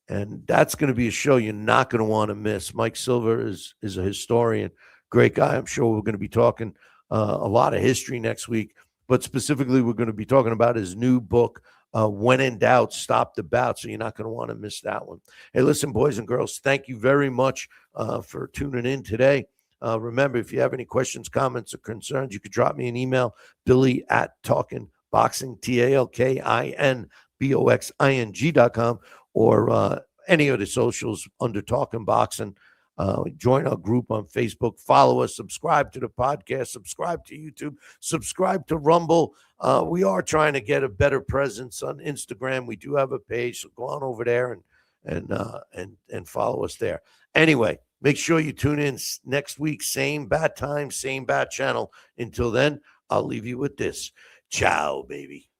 and that's going to be a show you're not going to want to miss. Mike Silver is a historian, great guy. I'm sure we're going to be talking a lot of history next week. But specifically, we're going to be talking about his new book, When in Doubt, Stop the Bout. So you're not going to want to miss that one. Hey, listen, boys and girls, thank you very much for tuning in today. Remember, if you have any questions, comments, or concerns, you could drop me an email, Billy@talkingboxing, TALKINBOXING.com, or any of the socials under Talking Boxing. Join our group on Facebook. Follow us. Subscribe to the podcast. Subscribe to YouTube. Subscribe to Rumble. We are trying to get a better presence on Instagram. We do have a page, so go on over there and follow us there. Anyway, make sure you tune in next week. Same bat time, same bat channel. Until then, I'll leave you with this. Ciao, baby.